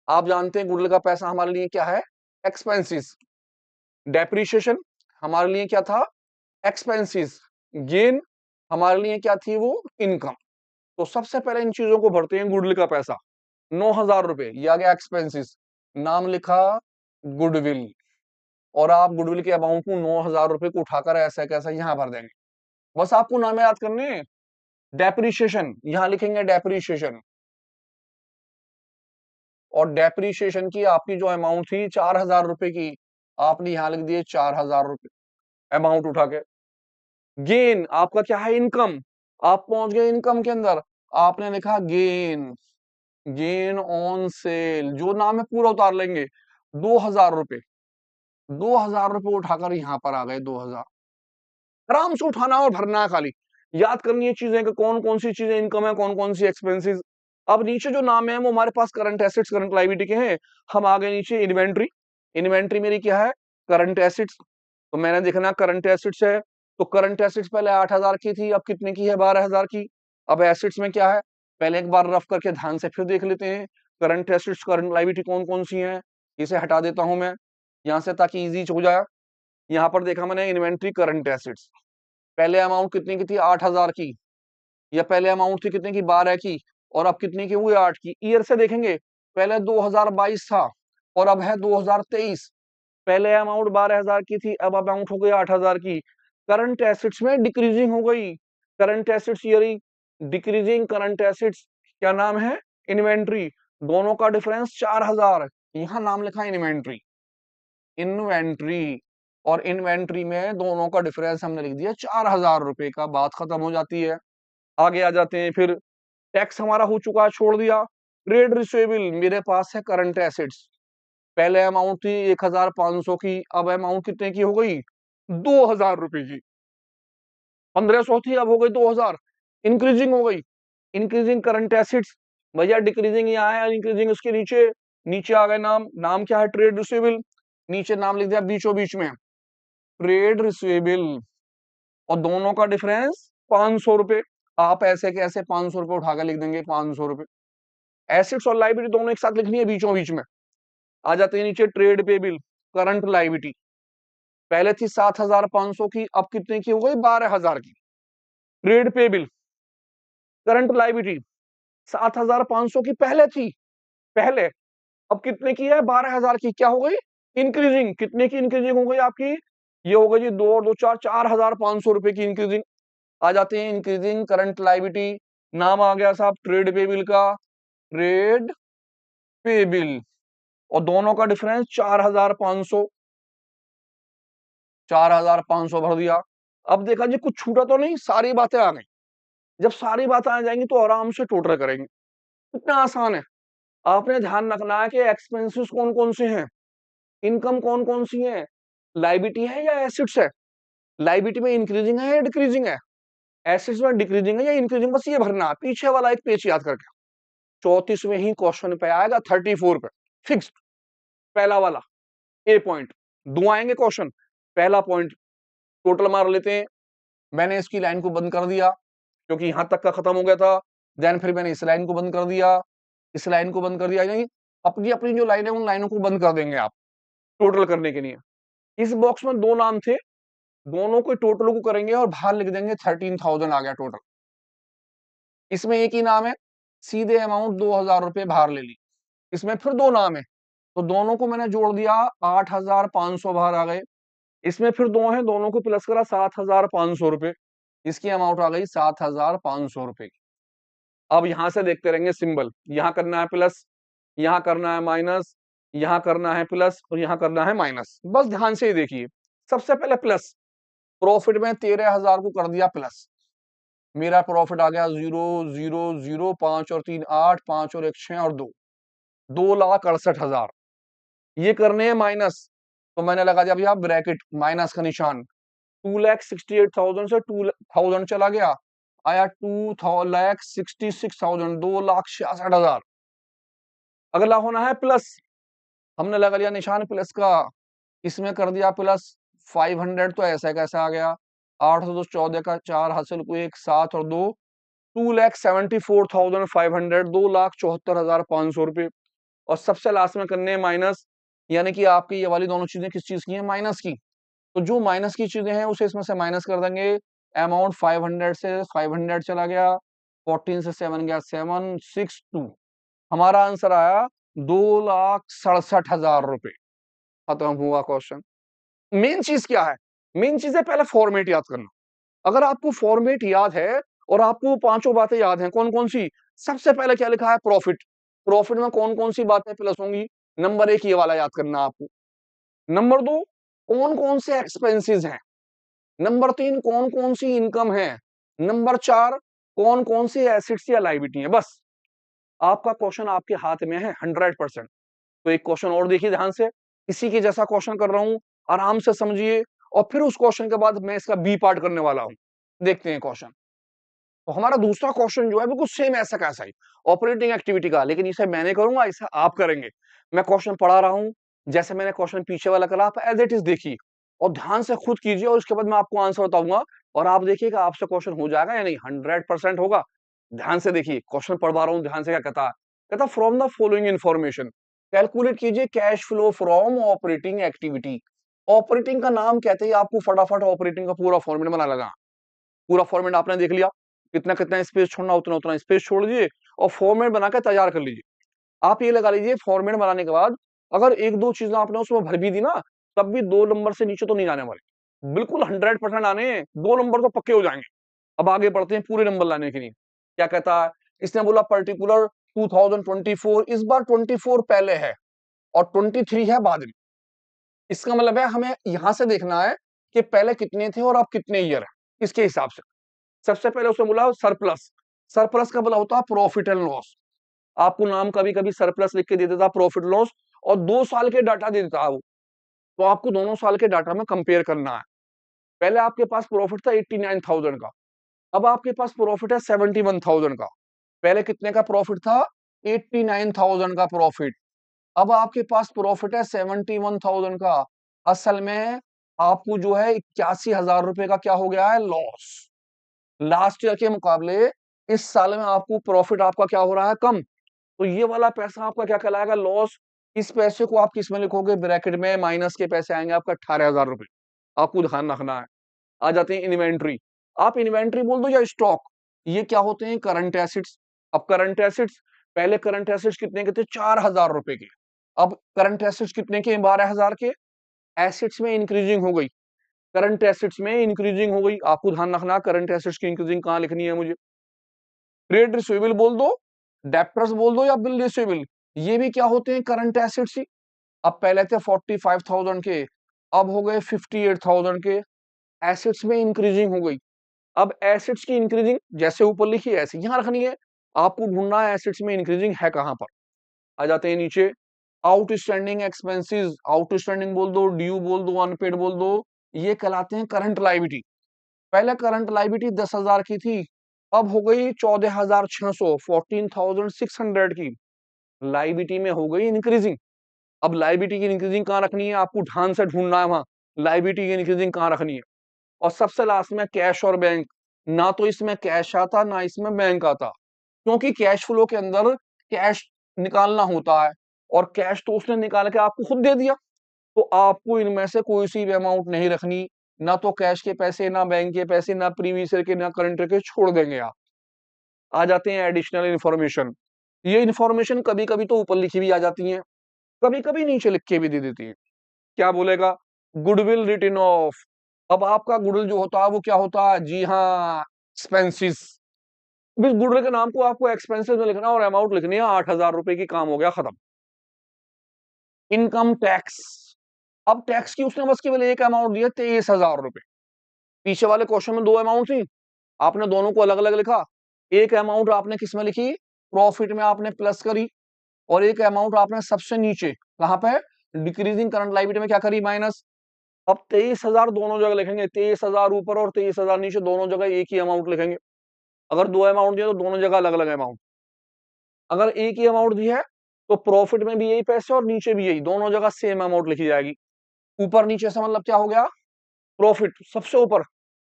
आप जानते हैं गुडविल का पैसा हमारे लिए क्या है, एक्सपेंसेस। डेप्रिसिएशन हमारे लिए क्या था, एक्सपेंसेस। गेन हमारे लिए क्या थी, वो इनकम। तो सबसे पहले इन चीजों को भरते हैं, गुडविल का पैसा 9,000 रुपए, ये आ गया एक्सपेंसेस, नाम लिखा गुडविल, और आप गुडविल के अमाउंट को 9,000 रुपए को उठाकर ऐसा कैसा यहां भर देंगे। बस आपको नाम याद करने, डेप्रिसिएशन यहां लिखेंगे डेप्रिसिएशन, और डेप्रिसिएशन की आपकी जो अमाउंट थी 4,000 रुपए की, आपने यहां लिख दिए 4,000 रुपए अमाउंट उठा के। गेन आपका क्या है, इनकम, आप पहुंच गए इनकम के अंदर, आपने लिखा गेन, गेन ऑन सेल, जो नाम है पूरा उतार लेंगे, 2,000 रुपए, 2,000 रुपए उठाकर यहां पर आ गए, 2,000। आराम से उठाना और भरना है, खाली याद करनी है चीजें कि कौन कौन सी चीजें इनकम है, कौन कौन सी एक्सपेंसेस। अब नीचे जो नाम है वो हमारे पास करंट एसेट्स करंट लायबिलिटी के हैं। हम आ गए नीचे इन्वेंट्री, इन्वेंट्री मेरी क्या है, करंट एसेट्स। तो मैंने देखना करंट एसेट्स है, तो करंट एसेट्स पहले 8,000 की थी, अब कितने की है, 12,000 की। अब एसेट्स में क्या है, पहले एक बार रफ करके ध्यान से फिर देख लेते हैं, करंट एसेट्स करंट लायबिलिटी कौन कौन सी है। इसे हटा देता हूं मैं यहां से ताकि इजी हो जाए। यहां पर देखा मैंने इन्वेंट्री करंट एसेट्स, पहले अमाउंट कितनी की थी 8,000 की, या पहले अमाउंट थी कितने की 12 की, और अब कितनी की हुई 8 की। ईयर से देखेंगे, पहले 2022 था और अब है 2023। पहले अमाउंट 12,000 की थी, अब अमाउंट हो गई 8,000 की। करंट एसेट्स में डिक्रीजिंग हो गई, करंट एसेट्स ये डिक्रीजिंग करंट एसेट्स, क्या नाम है, इन्वेंट्री। दोनों का डिफरेंस 4,000, यहां नाम लिखा है इन्वेंट्री, इन्वेंट्री। और इन्वेंट्री में दोनों का डिफरेंस हमने लिख दिया 4,000 रुपए का, बात खत्म हो जाती है। आगे आ जाते हैं फिर, टैक्स हमारा हो चुका है, छोड़ दिया। ट्रेड रिसीवेबल, मेरे पास है करंट एसेट्स, पहले अमाउंट थी 1,500 की, अब अमाउंट कितने की हो गई 2,000 रुपए की। 1,500 थी, अब हो गई 2,000, इंक्रीजिंग हो गई। इंक्रीजिंग करंट एसेट्स, भैया डिक्रीजिंग यहाँ है, इंक्रीजिंग उसके नीचे, नीचे आ गए नाम, नाम क्या है ट्रेड रिसीवेबल, नीचे नाम लिख दिया बीचों बीच में ट्रेड रिसीवेबल, और दोनों का डिफरेंस 500 रुपए। आप ऐसे के ऐसे 500 रुपए उठाकर लिख देंगे, 500 रुपए। एसेट्स और लाइबिलिटी दोनों एक साथ लिखनी है बीचों बीच में। आ जाते हैं नीचे ट्रेड पेबल, करंट लाइबिलिटी, पहले थी 7,500 की, अब कितने की हो गई 12,000 की। ट्रेड पेबल, करंट लाइबिलिटी 7,500 की पहले थी, पहले, अब कितने की है 12,000 की, क्या हो गई इंक्रीजिंग, कितने की इंक्रीजिंग हो गई आपकी, ये हो गई जी 2 और 2 4, 4,500 रुपए की इंक्रीजिंग। आ जाते हैं इंक्रीजिंग करंट लाइबिलिटी, नाम आ गया साहब ट्रेड पेबल का, ट्रेड पेबल, और दोनों का डिफरेंस 4,500, 4,500 भर दिया। अब देखा जी कुछ छूटा तो नहीं, सारी बातें आ गई। जब सारी बातें आ जाएंगी तो आराम से टोटल करेंगे, इतना आसान है। आपने ध्यान रखना है कि एक्सपेंसेस कौन कौन से हैं, इनकम कौन कौन सी है, लाइबिलिटी है या एसेट्स है, लाइबिलिटी में इंक्रीजिंग है या डिक्रीजिंग है, एसेट्स में डिक्रीजिंग है या इंक्रीजिंग, बस ये भरना है, पीछे वाला एक पेज याद करके। 34वें ही क्वेश्चन पे आएगा, 34 पे फिक्स्ड, पहला वाला ए पॉइंट। दो आएंगे क्वेश्चन, पहला पॉइंट टोटल मार लेते हैं। मैंने इसकी लाइन को बंद कर दिया क्योंकि यहां तक का खत्म हो गया था, देन फिर मैंने इस लाइन को बंद कर दिया, इस लाइन को बंद कर दिया, यानी अपनी अपनी जो लाइन है उन लाइनों को बंद कर देंगे आप टोटल करने के लिए। इस बॉक्स में दो नाम थे, दोनों को टोटल को करेंगे और बाहर लिख देंगे 13,000 आ गया टोटल। इसमें एक ही नाम है, सीधे अमाउंट 2,000 रुपए बाहर ले ली। इसमें फिर दो नाम है, तो दोनों को मैंने जोड़ दिया, 8,500 बाहर आ गए। इसमें फिर दो हैं, दोनों को प्लस करा, 7,500 रुपए, इसकी अमाउंट आ गई 7,500 रुपए की। अब यहां से देखते रहेंगे सिंबल, यहां करना है प्लस, यहां करना है माइनस, यहां करना है प्लस और यहां करना है माइनस, बस ध्यान से ही देखिए। सबसे पहले प्लस, प्रॉफिट में 13,000 को कर दिया प्लस, मेरा प्रॉफिट आ गया 0,0,0, 5 और 3 8, 5 और 1 6 और 2, 2,68,000। ये करने हैं माइनस, तो मैंने लगा दिया भैया ब्रैकेट माइनस का निशान, 2,68,000 से 2,000 चला गया, आया 2,66,000, 2,66,000। अगला होना है प्लस, हमने लगा लिया निशान प्लस का, इसमें कर दिया प्लस 500, तो ऐसा कैसा आ गया, 8 और 2 14 का 4 हासिल को 1 7 और 2, 2,74,500, 2,74,500 रुपए। और सबसे लास्ट में करने माइनस, यानी कि आपकी ये वाली दोनों चीजें किस चीज की हैं, माइनस की। तो जो माइनस की चीजें हैं उसे इसमें से माइनस कर देंगे। अमाउंट 500 से 500 चला गया, 14 से 7 गया 762, हमारा आंसर आया 2,67,000 रुपए। खत्म हुआ क्वेश्चन। मेन चीज क्या है, मेन चीज है पहले फॉर्मेट याद करना। अगर आपको फॉर्मेट याद है और आपको पांचों बातें याद हैं, कौन कौन सी, सबसे पहले क्या लिखा है प्रॉफिट, प्रॉफिट में कौन कौन सी बातें प्लस होंगी, नंबर 1 ये वाला याद करना आपको। नंबर 2, कौन कौन से एक्सपेंसेस हैं। नंबर 3, कौन कौन सी इनकम है। नंबर 4, कौन कौन सी एसेट्स या लाइबिलिटी है। बस आपका क्वेश्चन आपके हाथ में है 100%। तो एक क्वेश्चन और देखिए ध्यान से, इसी के जैसा क्वेश्चन कर रहा हूं, आराम से समझिए, और फिर उस क्वेश्चन के बाद मैं इसका बी पार्ट करने वाला हूं। देखते हैं क्वेश्चन। तो हमारा दूसरा क्वेश्चन जो है बिल्कुल सेम ऐसा कैसा ही, ऑपरेटिंग एक्टिविटी का, लेकिन इसे मैंने करूंगा, इसे आप करेंगे। मैं क्वेश्चन पढ़ा रहा हूं, जैसे मैंने क्वेश्चन पीछे वाला करा, आप एज इट इज देखिए और ध्यान से खुद कीजिए, और उसके बाद मैं आपको आंसर बताऊंगा, और आप देखिएगा आपसे क्वेश्चन हो जाएगा या नहीं, 100% होगा। ध्यान से देखिए, क्वेश्चन पढ़वा रहा हूं, ध्यान से क्या कहता from the following information calculate कीजिए cash flow from operating activity. Operating का नाम कहते ही आपको फटाफट ऑपरेटिंग का पूरा फॉर्मूला बना लगा। पूरा फॉर्मेट आपने देख लिया, कितना कितना स्पेस छोड़ना उतना उतना स्पेस छोड़ दीजिए और फॉर्मेट बना के तैयार कर लीजिए। आप ये लगा लीजिए फॉर्मेट बनाने के बाद अगर एक दो चीजें आपने उसमें भर भी दी ना, तब भी 2 नंबर से नीचे तो नहीं जाने वाले, बिल्कुल 100% आने हैं, 2 नंबर तो पक्के हो जाएंगे। अब आगे बढ़ते हैं पूरे नंबर लाने के लिए। क्या कहता है, इसने बोला पर्टिकुलर 2024, इस बार 24 पहले है और 23 है बाद में। इसका मतलब है हमें यहां से देखना है कि पहले कितने थे और अब कितने ईयर है, इसके हिसाब से। सबसे पहले उसने बोला सरप्लस। सरप्लस का बोला होता है प्रॉफिट एंड लॉस। आपको नाम कभी कभी सरप्लस लिख के दे देता प्रॉफिट लॉस, और 2 साल के डाटा दे देता है वो, तो आपको दोनों साल के डाटा में कंपेयर करना है। पहले आपके पास प्रॉफिट था 89,000 का, अब आपके पास प्रॉफिट है 71,000 का। पहले कितने का प्रॉफिट था? 89,000 का प्रॉफिट। अब आपके पास प्रॉफिट है 71,000 का। असल में आपको जो है 81,000 रुपए का क्या हो गया है? लॉस। लास्ट ईयर के मुकाबले इस साल में आपको प्रॉफिट आपका क्या हो रहा है? कम। तो ये वाला पैसा आपका क्या कहलाएगा? लॉस। इस पैसे को आप किस में लिखोगे? ब्रैकेट में माइनस के पैसे आएंगे आपका 18,000 रुपए। आपको ध्यान रखना है। आ जाते हैं इन्वेंट्री। आप इन्वेंट्री बोल दो या स्टॉक, ये क्या होते हैं? Current assets. अब करंट एसिड्स, पहले करंट एसिड्स कितने के थे? 4,000 रुपए के। अब करंट एसिड्स कितने के? 12,000 के। एसिड्स में इंक्रीजिंग हो गई, करंट एसिड्स में इंक्रीजिंग हो गई। आपको ध्यान रखना करंट एसिड्स की इंक्रीजिंग कहां लिखनी है मुझे। ट्रेड रिसीवेबल बोल दो, डेप्टर्स बोल दो या बिल रिसीवेबल, ये भी क्या होते हैं? करंट एसिड्स ही। अब पहले थे 45,000 के, अब हो गए 58,000 के। एसिड्स में इंक्रीजिंग हो गई। अब एसिड्स की इंक्रीजिंग जैसे ऊपर लिखी है ऐसे यहां रखनी है। आपको ढूंढना है एसिड्स में इंक्रीजिंग है कहां पर। आ जाते हैं नीचे, आउटस्टैंडिंग एक्सपेंसेस। आउटस्टैंडिंग बोल दो, ड्यू बोल दो, अनपेड बोल दो, ये कहलाते हैं करंट लायबिलिटी। पहले करंट लायबिलिटी 10,000 की थी, अब हो गई 14,600, 14,600 की। लायबिलिटी में हो गई इंक्रीजिंग। अब लायबिलिटी की इंक्रीजिंग कहां रखनी है? आपको ध्यान से ढूंढना है वहां लायबिलिटी की इंक्रीजिंग कहां रखनी है। और सबसे लास्ट में कैश और बैंक। ना तो इसमें कैश आता ना इसमें बैंक आता, क्योंकि कैश फ्लो के अंदर कैश निकालना होता है, और कैश तो उसने निकाल के आपको खुद दे दिया। तो आपको इनमें से कोई सी भी अमाउंट नहीं रखनी, ना तो कैश के पैसे, ना बैंक के पैसे, ना प्रीवियस ईयर के, ना करंट के, छोड़ देंगे आप। आ जाते हैं एडिशनल इन्फॉर्मेशन। ये इन्फॉर्मेशन कभी कभी तो ऊपर लिखी भी आ जाती है, कभी कभी नीचे लिख के भी दे देती है। क्या बोलेगा? Goodwill written off. अब आपका गुडविल जो होता है वो क्या होता है? जी हाँ, एक्सपेंसिस। इस गुडविल के नाम को आपको एक्सपेंसेस में लिखना और अमाउंट लिखनी है 8,000 रुपए की, काम हो गया खत्म। Income tax. अब टैक्स की उसने बस केवल एक अमाउंट दिया, 23,000 रुपए। पीछे वाले क्वेश्चन में 2 अमाउंट थी, आपने दोनों को अलग अलग लिखा। एक अमाउंट आपने किस में लिखी? प्रॉफिट में आपने प्लस करी, और एक अमाउंट आपने सबसे नीचे कहां पे? डिक्रीजिंग करंट लायबिलिटी में क्या करी? माइनस। अब 23,000 दोनों जगह लिखेंगे, 23,000 ऊपर और 23,000 नीचे, दोनों जगह एक ही अमाउंट लिखेंगे। अगर 2 अमाउंट दिए तो दोनों जगह अलग अलग अमाउंट। अगर एक ही अमाउंट दी है तो प्रॉफिट में भी यही पैसे और नीचे भी यही, दोनों जगह सेम अमाउंट लिखी जाएगी। ऊपर नीचे से मतलब क्या हो गया? प्रॉफिट सबसे ऊपर,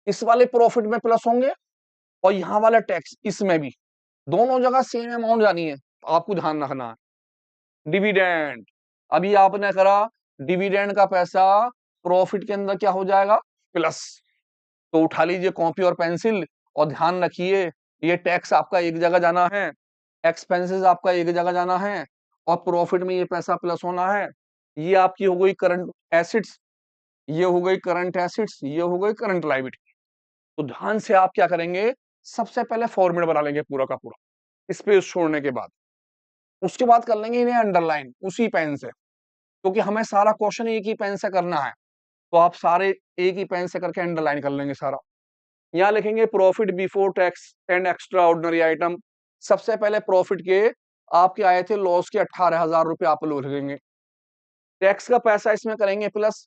इस वाले प्रॉफिट में प्लस होंगे, और यहाँ वाला टैक्स इसमें भी, दोनों जगह सेम अमाउंट जानी है। आपको ध्यान रखना है। डिविडेंड, अभी आपने करा, डिविडेंड का पैसा प्रॉफिट के अंदर क्या हो जाएगा? प्लस। तो उठा लीजिए कॉपी और पेंसिल, और ध्यान रखिए ये टैक्स आपका एक जगह जाना है, एक्सपेंसेस आपका एक जगह जाना है, और प्रॉफिट में ये पैसा प्लस होना है। ये आपकी हो गई करंट एसिड्स, ये हो गई करंट एसिड्स, ये हो गई करंट लायबिलिटी। तो ध्यान से आप क्या करेंगे? सबसे पहले फॉर्मेट बना लेंगे पूरा का पूरा, स्पेस छोड़ने के बाद। उसके बाद कर लेंगे इन्हें अंडरलाइन उसी पेन से, क्योंकि हमें सारा क्वेश्चन एक ही पेन से करना है। तो आप सारे एक ही पेन से करके अंडरलाइन कर लेंगे सारा। यहाँ लिखेंगे profit before tax and extra ordinary item. सबसे पहले प्रॉफिट के आपके आए थे लॉस के 18,000 रुपए, आप लोग लिखेंगे। टैक्स का पैसा इसमें करेंगे प्लस,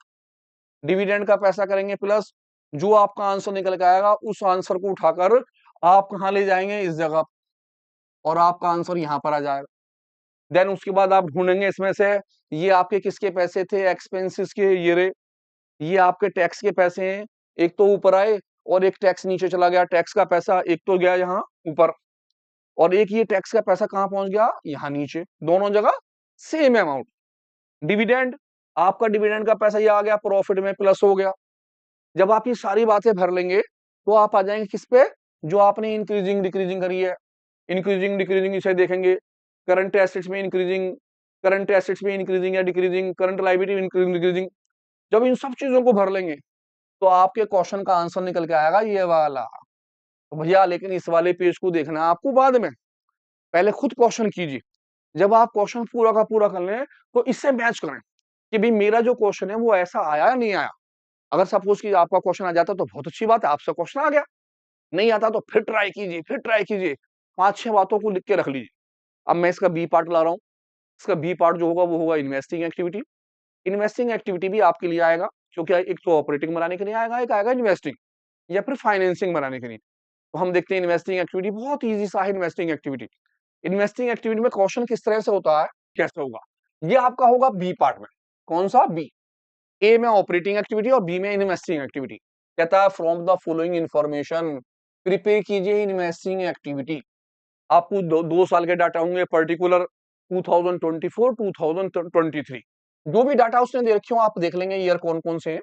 डिविडेंड का पैसा करेंगे प्लस। जो आपका आंसर निकल के आएगा उस आंसर को उठाकर आप कहाँ ले जाएंगे? इस जगह, और आपका आंसर यहाँ पर आ जाएगा। देन उसके बाद आप ढूंढेंगे इसमें से, ये आपके किसके पैसे थे? एक्सपेंसेस के। ये रे, ये आपके टैक्स के पैसे हैं। एक तो ऊपर आए और एक टैक्स नीचे चला गया। टैक्स का पैसा एक तो गया यहाँ ऊपर, और एक ये टैक्स का पैसा कहां पहुंच गया? यहाँ नीचे। दोनों जगह सेम अमाउंट। डिविडेंड, आपका डिविडेंड का पैसा ये आ गया, प्रॉफिट में प्लस हो गया। जब आप ये सारी बातें भर लेंगे तो आप आ जाएंगे किस पे, जो आपने इंक्रीजिंग डिक्रीजिंग करी है, इंक्रीजिंग डिक्रीजिंग इसे देखेंगे, करंट एसेट्स में इंक्रीजिंग, करंट एसेट्स में इंक्रीजिंग या decreasing, current liability increasing decreasing. जब इन सब चीजों को भर लेंगे तो आपके क्वेश्चन का आंसर निकल के आएगा ये वाला। तो भैया लेकिन इस वाले पेज को देखना है आपको बाद में, पहले खुद क्वेश्चन कीजिए। जब आप क्वेश्चन पूरा का पूरा कर लें तो इससे मैच करें कि भाई मेरा जो क्वेश्चन है वो ऐसा आया या नहीं आया। अगर सपोज कि आपका क्वेश्चन आ जाता तो बहुत अच्छी बात है, आपसे क्वेश्चन आ गया। नहीं आता तो फिर ट्राई कीजिए, फिर ट्राई कीजिए, 5-6 बातों को लिख के रख लीजिए। अब मैं इसका बी पार्ट ला रहा हूँ। इसका बी पार्ट जो होगा वो होगा इन्वेस्टिंग एक्टिविटी। इन्वेस्टिंग एक्टिविटी भी आपके लिए आएगा, क्योंकि एक तो ऑपरेटिंग बनाने के लिए आएगा, एक आएगा इन्वेस्टिंग या फिर फाइनेंसिंग बनाने के लिए। तो हम देखते हैं इन्वेस्टिंग एक्टिविटी, बहुत ईजी सा है इन्वेस्टिंग एक्टिविटी। इन्वेस्टिंग एक्टिविटी में क्वेश्चन किस तरह से होता है, कैसे होगा, ये आपका होगा बी पार्ट में। कौन सा बी? ए में ऑपरेटिंग एक्टिविटी और बी में इन्वेस्टिंग एक्टिविटी। कहता है from the following information prepare कीजिए इन्वेस्टिंग एक्टिविटी। आपको 2 साल के डाटा होंगे, पर्टिकुलर 2024-2023, जो भी डाटा उसने दे रखे हो आप देख लेंगे ईयर कौन कौन से हैं।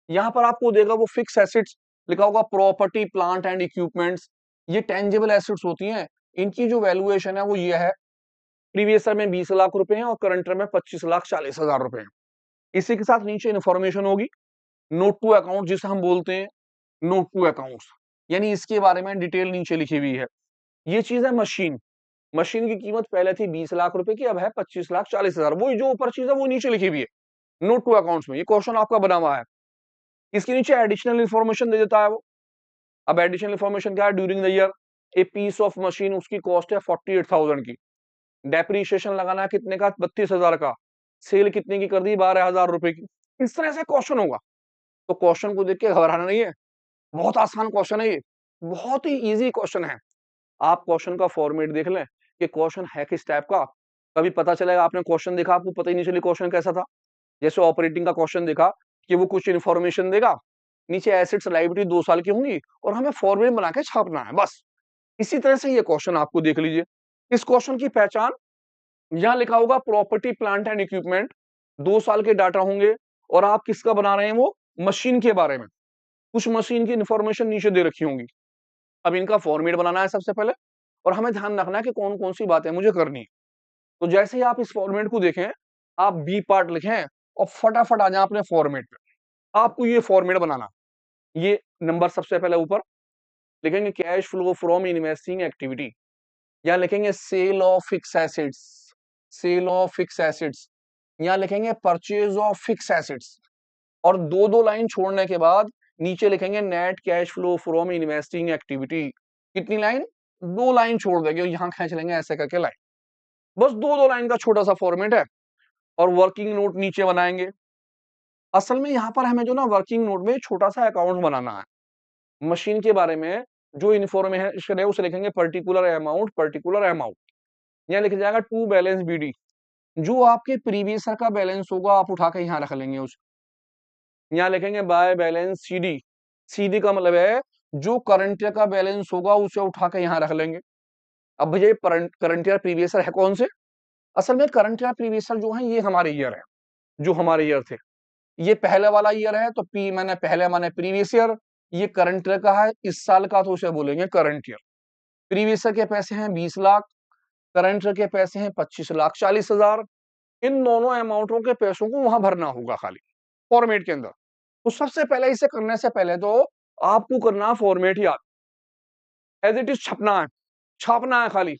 यहाँ पर आपको देगा वो फिक्स एसेट्स लिखा होगा, प्रॉपर्टी प्लांट एंड इक्विपमेंट्स, ये टेंजिबल एसेट्स होती हैं। इनकी जो वैल्यूएशन है वो ये है, प्रीवियस ईयर में 20 लाख रुपए हैं और करंट ईयर में 25,40,000 रुपए हैं। इसी के साथ नीचे इन्फॉर्मेशन होगी, नोट टू अकाउंट जिसे हम बोलते हैं, नोट टू अकाउंट्स, यानी इसके बारे में डिटेल नीचे लिखी हुई है। ये चीज है मशीन। मशीन की कीमत पहले थी 20 लाख रुपए की, अब है 25,40,000। वही जो ऊपर चीज है वो नीचे लिखी हुई है नोट टू अकाउंट्स में। ये क्वेश्चन आपका बना हुआ है। इसके नीचे एडिशनल इन्फॉर्मेशन दे देता है वो। अब एडिशनल इन्फॉर्मेशन क्या है, during the year a piece of machine, उसकी कॉस्ट है 48,000 की, डेप्रीशिएशन लगाना है कितने का, 32,000 का, सेल कितने की कर दी, 12,000 रुपए की। इस तरह से क्वेश्चन होगा। तो क्वेश्चन को देख के घबराना नहीं है, बहुत आसान क्वेश्चन है ये, बहुत ही इजी क्वेश्चन है। आप क्वेश्चन का फॉर्मेट देख लें कि क्वेश्चन है किस टाइप का। कभी पता चलेगा आपने क्वेश्चन देखा, आपको पता ही नहीं चली क्वेश्चन कैसा था। जैसे ऑपरेटिंग का क्वेश्चन देखा कि वो कुछ इन्फॉर्मेशन देगा, नीचे एसेट्स लायबिलिटी 2 साल की होंगी और हमें फॉर्मेट बना के छापना है बस। इसी तरह से ये क्वेश्चन आपको देख लीजिए। इस क्वेश्चन की पहचान, यहाँ लिखा होगा प्रॉपर्टी प्लांट एंड इक्विपमेंट, 2 साल के डाटा होंगे और आप किसका बना रहे हैं, वो मशीन के बारे में, कुछ मशीन की इंफॉर्मेशन नीचे दे रखी होंगी। अब इनका फॉर्मेट बनाना है सबसे पहले, और हमें ध्यान रखना है कि कौन कौन सी बातें मुझे करनी है। तो जैसे ही आप इस फॉर्मेट को देखें, आप बी पार्ट लिखें और फटाफट आ जाए अपने फॉर्मेट पे। आपको ये फॉर्मेट बनाना, ये नंबर सबसे पहले ऊपर लिखेंगे cash flow from investing activity, या लिखेंगे sale of fix assets, sale of fix assets, या लिखेंगे परचेज ऑफ फिक्स एसेट्स। और दो दो लाइन छोड़ने के बाद नीचे लिखेंगे net cash flow from investing activity. कितनी लाइन? 2 लाइन छोड़ देंगे, यहां खींच लेंगे ऐसे करके लाइन। बस दो दो लाइन का छोटा सा फॉर्मेट है, और वर्किंग नोट नीचे बनाएंगे। असल में यहाँ पर हमें जो ना वर्किंग नोट में छोटा सा अकाउंट बनाना है, मशीन के बारे में जो इन्फॉर्मेशन है उसे लिखेंगे पर्टिकुलर अमाउंट, पर्टिकुलर अमाउंट। यहाँ लिखा जाएगा टू बैलेंस बीडी, जो आपके प्रीवियस का बैलेंस होगा आप उठा के यहाँ रख लेंगे उस। यहाँ लिखेंगे बाय बैलेंस सीडी, सीडी का मतलब है जो करंट ईयर का बैलेंस होगा उसे उठा के यहाँ रख लेंगे। अब भैया करंट ईयर प्रीवियस है कौन से? असल में करंट ईयर प्रीवियस जो है ये हमारे ईयर है, जो हमारे ईयर थे। ये पहले वाला ईयर है तो पी मैंने पहले माने प्रीवियस ईयर, ये करंट ईयर का है इस साल का, तो उसे बोलेंगे करंट ईयर। प्रीवियस ईयर के पैसे हैं 20 लाख, करंट ईयर के पैसे हैं 25,40,000। इन दोनों अमाउंटों के पैसों को वहां भरना होगा खाली फॉर्मेट के अंदर। तो सबसे पहले इसे करने से पहले तो आपको करना फॉर्मेट याद, एज इट इज छपना है, छापना है खाली।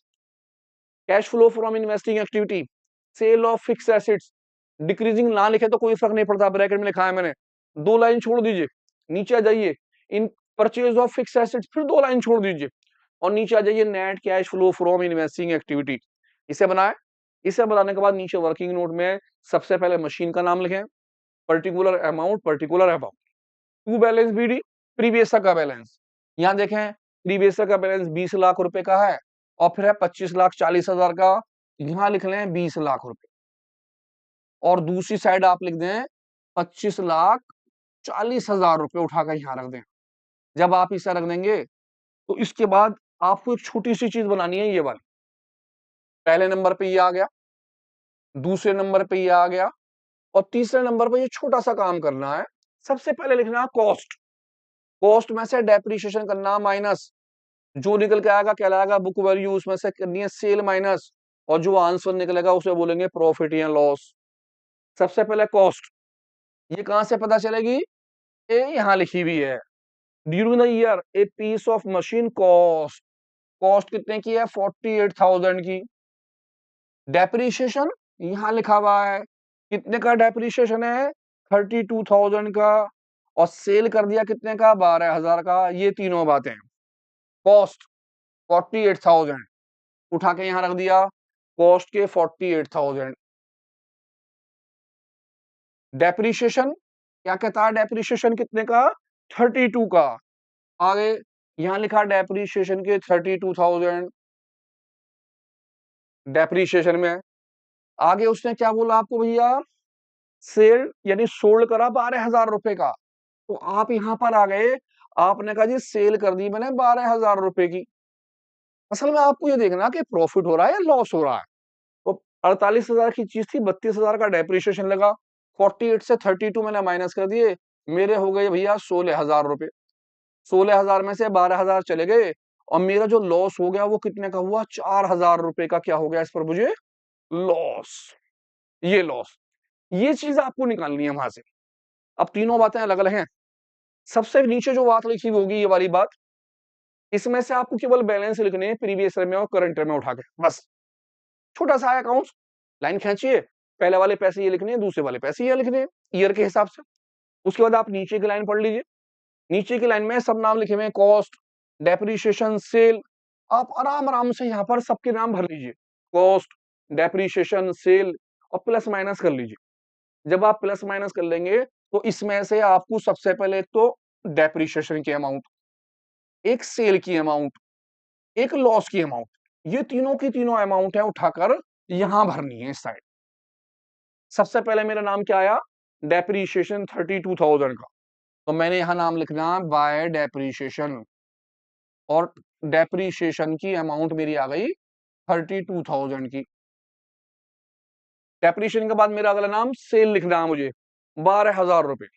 Cash flow from investing activity, sale of fix assets, decreasing ना लिखे तो कोई फर्क नहीं पड़ता, ब्रैकेट में लिखा है मैंने, 2 लाइन छोड़ दीजिए, नीचे आ जाइए in purchase of fix assets, फिर 2 लाइन छोड़ दीजिए और नीचे आ जाइए net cash flow from investing activity. इसे बनाए, इसे बनाने के बाद नीचे वर्किंग नोट में सबसे पहले मशीन का नाम लिखें, particular amount, particular amount, to balance BD, previous का बैलेंस। यहाँ देखें प्रीवियस का बैलेंस 20 लाख रुपए का है और फिर है 25,40,000 का, यहाँ लिख लें 20 लाख रुपए, और दूसरी साइड आप लिख दें 25,40,000 रुपए उठा कर यहाँ रख दें। जब आप इसे रख देंगे तो इसके बाद आपको एक छोटी सी चीज बनानी है, ये वाली। पहले नंबर पे ये आ गया, दूसरे नंबर पे ये आ गया, और तीसरे नंबर पे ये छोटा सा काम करना है। सबसे पहले लिखना है कॉस्ट, कॉस्ट में से डेप्रिसिएशन करना माइनस, जो निकल के आएगा कहलाएगा बुक वैल्यू, उसमें से करनी है सेल माइनस, और जो आंसर निकलेगा उसे बोलेंगे प्रॉफिट या लॉस। सबसे पहले कॉस्ट, ये कहां से पता चलेगी? ये यहां लिखी हुई है, during the year a piece of machine cost, cost कितने की है? 48,000 की। डेप्रिसिएशन यहां लिखा हुआ है, कितने का डेप्रिसिएशन है? 32,000 का। और सेल कर दिया कितने का? 12,000 का। ये तीनों बातें, कॉस्ट 48,000 उठा के यहां रख दिया, कॉस्ट के 48,000। डेप्रिसिएशन क्या कहता है? डेप्रिसिएशन कितने का? 32 का। आगे यहां लिखा डेप्रिसिएशन के 32,000 डेप्रिसिएशन में। आगे उसने क्या बोला आपको भैया? सेल यानी सोल्ड करा 12,000 रुपए का। तो आप यहां पर आ गए, आपने कहा जी सेल कर दी मैंने 12,000 रुपए की। असल में आपको ये देखना कि प्रॉफिट हो रहा है या लॉस हो रहा है। तो 48,000 की चीज थी, 32,000 का डेप्रिसिएशन लगा, 48 से 32 मैंने माइनस कर दिए, मेरे हो गए भैया 16,000 रुपए। 16,000 में से 12,000 चले गए, और मेरा जो लॉस हो गया वो कितने का हुआ? 4,000 रुपए का। क्या हो गया इस पर मुझे? लॉस। ये लॉस, ये चीज आपको निकालनी है वहां से। अब तीनों बातें अलग अलग हैं। सबसे नीचे जो बात लिखी हुई होगी ये वाली बात, इसमें से आपको केवल बैलेंस लिखने हैं प्रीवियस ईयर में और करंट ईयर में उठा के, बस। छोटा सा अकाउंट, लाइन खींचिए, पहले वाले पैसे ये लिखने हैं, दूसरे वाले पैसे ये लिखने हैं ईयर के हिसाब से। उसके बाद आप नीचे की लाइन पढ़ लीजिए, नीचे की लाइन में सब नाम लिखे हुए हैं, कॉस्ट, डेप्रिसिएशन, सेल। आप आराम आराम से यहाँ पर सबके नाम भर लीजिए, कॉस्ट, डेप्रिसिएशन, सेल, और प्लस माइनस कर लीजिए। जब आप प्लस माइनस कर लेंगे तो इसमें से आपको सबसे पहले एक तो डेप्रिसिएशन की अमाउंट, एक सेल की अमाउंट, एक लॉस की अमाउंट, ये तीनों की तीनों अमाउंट है उठाकर यहां भरनी है इस साइड। सबसे पहले मेरा नाम क्या आया? डेप्रिसिएशन 32,000 का, तो मैंने यहां नाम लिखना बाय डेप्रिसिएशन, और डेप्रिसिएशन की अमाउंट मेरी आ गई 32,000 की। डेप्रिसिएशन के बाद मेरा अगला नाम सेल लिखना है मुझे, 12,000 रुपए।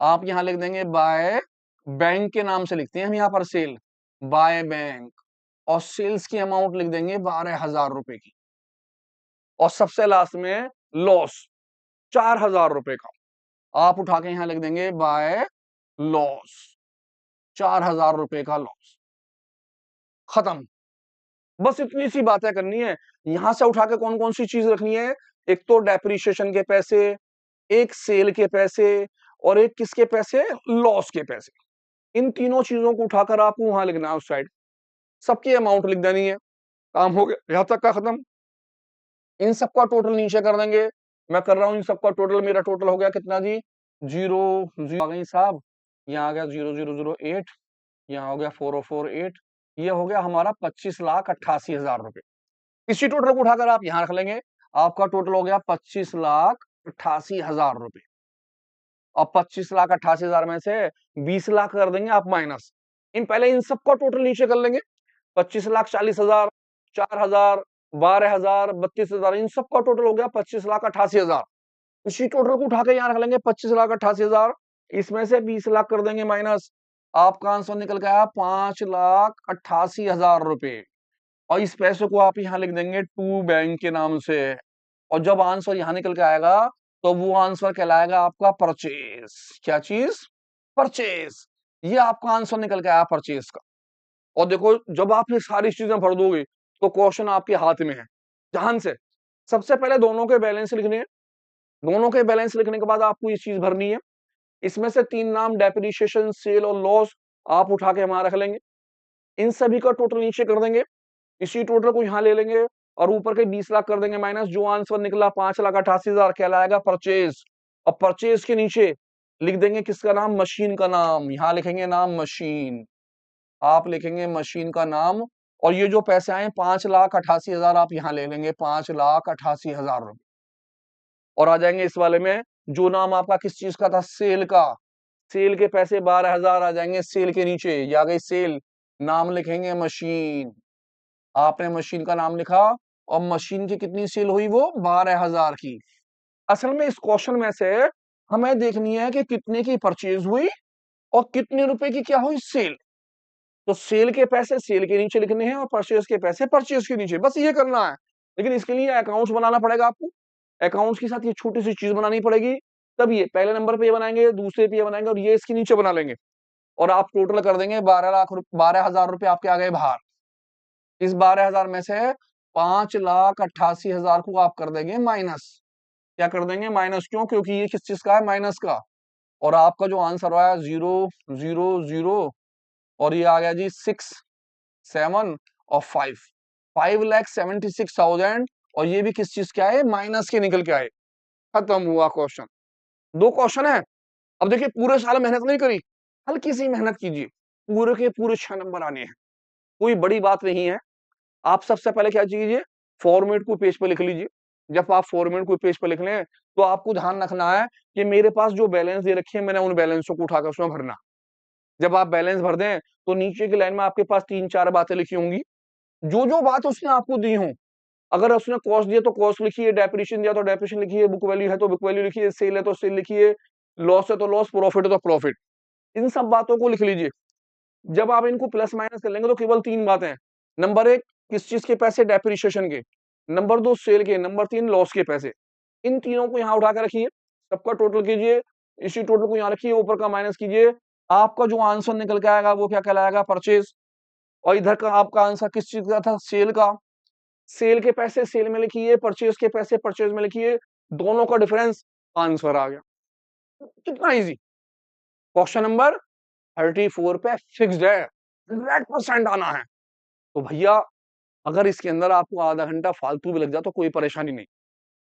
आप यहां लिख देंगे बाय बैंक के नाम से लिखते हैं हम यहां पर सेल, बाय बैंक, और सेल्स की अमाउंट लिख देंगे 12,000 रुपए की। और सबसे लास्ट में लॉस 4,000 रुपए का, आप उठा के यहां लिख देंगे बाय लॉस, 4,000 रुपए का लॉस। खत्म। बस इतनी सी बातें करनी है। यहां से उठा के कौन कौन सी चीज रखनी है? एक तो डेप्रिसिएशन के पैसे, एक सेल के पैसे, और एक किसके पैसे? लॉस के पैसे। इन तीनों चीजों को उठाकर आपको वहां लिखना है उस साइड, सबकी अमाउंट लिख देनी है। काम हो गया यहां तक का खत्म। इन सबका टोटल नीचे कर देंगे, मैं कर रहा हूं इन सबका टोटल। मेरा टोटल हो गया कितना जी? 0 आ गई साहब, यहाँ आ गया 0008, यहाँ हो गया 4048, ये हो गया हमारा 25,88,000 रुपए। इसी टोटल को उठाकर आप यहां रख लेंगे, आपका टोटल हो गया 25,88,000 रुपए। और 25,88,000 में से 20 लाख कर देंगे आप माइनस। इन पहले इन सबका टोटल नीचे कर लेंगे, 25,40,000, 4,000, 12,000, 32,000, इन सबका टोटल हो गया 25,88,000। इसी टोटल को उठा के यहां रख लेंगे 25,88,000, इसमें से 20 लाख कर देंगे माइनस, आपका आंसर निकल के आया 5,88,000 रुपए। और इस पैसे को आप यहां लिख देंगे टू बैंक के नाम से। और जब आंसर यहां निकल के आएगा तो वो आंसर कहलाएगा आपका परचेज। क्या चीज? परचेज। ये आपका आंसर निकल के आया परचेज का। और देखो जब आप ये सारी चीजें भर दोगे तो क्वेश्चन आपके हाथ में है। ध्यान से, सबसे पहले दोनों के बैलेंस लिखने हैं, दोनों के बैलेंस लिखने के बाद आपको ये चीज भरनी है। इसमें से तीन नाम डेप्रिसिएशन, सेल और लॉस आप उठा के वहां रख लेंगे, इन सभी का टोटल नीचे कर देंगे, इसी टोटल को यहां ले लेंगे, और ऊपर के 20 लाख कर देंगे माइनस। जो आंसर निकला 5,88,000 कहलाएगा परचेज। और परचेज के नीचे लिख देंगे किसका नाम? मशीन का नाम। यहां लिखेंगे नाम मशीन, आप लिखेंगे मशीन का नाम। और ये जो पैसे आए 5,88,000 आप यहां ले लेंगे, 5,88,000 रुपए। और आ जाएंगे इस वाले में, जो नाम आपका किस चीज का था? सेल का। सेल के पैसे 12,000 आ जाएंगे सेल के नीचे, ये आ गई सेल, नाम लिखेंगे मशीन। आपने मशीन का नाम लिखा, और मशीन की कितनी सेल हुई? वो 12,000 की। असल में इस क्वेश्चन में से हमें देखनी है कि कितने की परचेज हुई और कितने रुपए की क्या हुई, सेल। तो सेल के पैसे सेल के नीचे लिखने हैं और परचेज के पैसे परचेज के नीचे, बस ये करना है। लेकिन इसके लिए अकाउंट्स बनाना पड़ेगा आपको। अकाउंट्स के साथ ये छोटी सी चीज बनानी पड़ेगी, तब ये पहले नंबर पे ये बनाएंगे, दूसरे पे ये बनाएंगे और ये इसके नीचे बना लेंगे। और आप टोटल कर देंगे 12,00,000 रुपए आपके आ गए बाहर। इस 12,000 में से 5,88,000 को आप कर देंगे माइनस। क्या कर देंगे, माइनस। क्यों, क्योंकि ये किस चीज का है, माइनस का। और आपका जो आंसर आया 0,0,0 और ये आ गया जी 6, 7 और 5, 5,76,000। और ये भी किस चीज के आए, माइनस के निकल के आए। खत्म हुआ क्वेश्चन। 2 क्वेश्चन है। अब देखिए पूरे साल मेहनत नहीं करी, हल्की सी मेहनत कीजिए, पूरे के पूरे 6 नंबर आने हैं। कोई बड़ी बात नहीं है। आप सबसे पहले क्या कीजिए, फॉर्मेट को पेज पे लिख लीजिए। जब आप फॉर्मेट को पेज पे लिख लें तो आपको ध्यान रखना है कि मेरे पास जो बैलेंस दे रखे हैं मैंने उन बैलेंसों को उठाकर उसमें भरना। जब आप बैलेंस भर दें तो नीचे की लाइन में आपके पास 3-4 बातें लिखी होंगी। जो जो बात उसने आपको दी हो, अगर उसने कॉस्ट दिया तो कॉस्ट लिखिए, डेप्रिसिएशन दिया तो डेप्रिसिएशन लिखिए, बुक वैल्यू है तो बुक वैल्यू लिखिए, सेल है तो सेल लिखिए, लॉस है तो लॉस, प्रॉफिट है तो प्रॉफिट। इन सब बातों को लिख लीजिए। जब आप इनको प्लस माइनस कर लेंगे तो केवल 3 बातें हैं। नंबर 1 किस चीज के पैसे, डेप्रिसिएशन के। नंबर 2 सेल के। नंबर 3 लॉस के पैसे। इन तीनों को यहाँ उठा के रखिए, सबका टोटल कीजिए, इसी टोटल को यहाँ रखिए, ऊपर का माइनस कीजिए। आपका जो आंसर निकल के आएगा वो क्या कहलाएगा, परचेज। और इधर का आपका आंसर किस चीज का था, सेल का। सेल के पैसे सेल में लिखिए, परचेज के पैसे परचेज में लिखिए, दोनों का डिफरेंस, आंसर आ गया। कितना इजी। क्वेश्चन नंबर 34 पे फिक्स्ड है, 100% आना है। तो भैया अगर इसके अंदर आपको आधा घंटा फालतू भी लग जाए तो कोई परेशानी नहीं,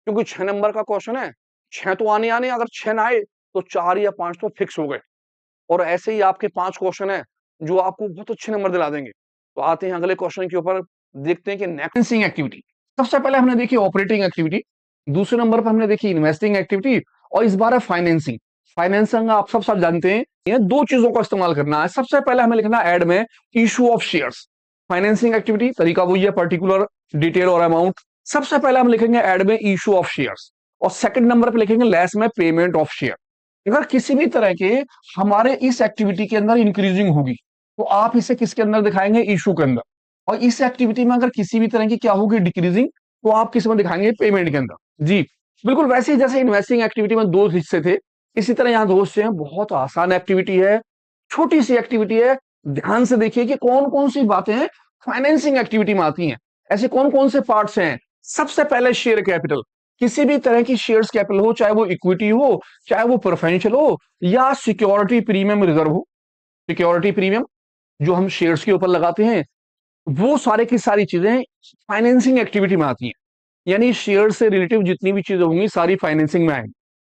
क्योंकि 6 नंबर का क्वेश्चन है। 6 तो आने आने, अगर 6 ना आए तो 4 या 5 तो फिक्स हो गए। और ऐसे ही आपके 5 क्वेश्चन है जो आपको बहुत अच्छे नंबर दिला देंगे। तो आते हैं अगले क्वेश्चन के ऊपर, देखते हैं कि नेक्स्ट एक्टिविटी। सबसे पहले हमने देखी ऑपरेटिंग एक्टिविटी, दूसरे नंबर पर हमने देखी इन्वेस्टिंग एक्टिविटी, और इस बार है फाइनेंसिंग। फाइनेंसिंग आप सब जानते हैं, ये 2 चीजों का इस्तेमाल करना है। सबसे पहले हमें लिखना है एड में issue of shares. Financing activity तरीका वही है, पर्टिकुलर, डिटेल और अमाउंट। सबसे पहले हम लिखेंगे एड में इशू ऑफ शेयर्स, और सेकंड नंबर पे लिखेंगे लेस में पेमेंट ऑफ शेयर। अगर किसी भी तरह के हमारे इस एक्टिविटी के अंदर इंक्रीजिंग होगी तो आप इसे किसके अंदर दिखाएंगे, इशू के अंदर। और इस एक्टिविटी में अगर किसी भी तरह की क्या होगी, डिक्रीजिंग, तो आप किस में दिखाएंगे, पेमेंट के अंदर। जी बिल्कुल वैसे ही जैसे इन्वेस्टिंग एक्टिविटी में 2 हिस्से थे, इसी तरह यहाँ 2 हिस्से हैं। बहुत आसान एक्टिविटी है, छोटी सी एक्टिविटी है। ध्यान से देखिए कि कौन कौन सी बातें फाइनेंसिंग एक्टिविटी में आती हैं, ऐसे कौन कौन से पार्ट्स हैं। सबसे पहले शेयर कैपिटल। किसी भी तरह की शेयर्स कैपिटल हो, चाहे वो इक्विटी हो, चाहे वो प्रेफरेंशियल हो, या सिक्योरिटी प्रीमियम रिजर्व हो। सिक्योरिटी प्रीमियम जो हम शेयर्स के ऊपर लगाते हैं, वो सारे की सारी चीजें फाइनेंसिंग एक्टिविटी में आती हैं। यानी शेयर से रिलेटिव जितनी भी चीजें होंगी सारी फाइनेंसिंग में आएंगी।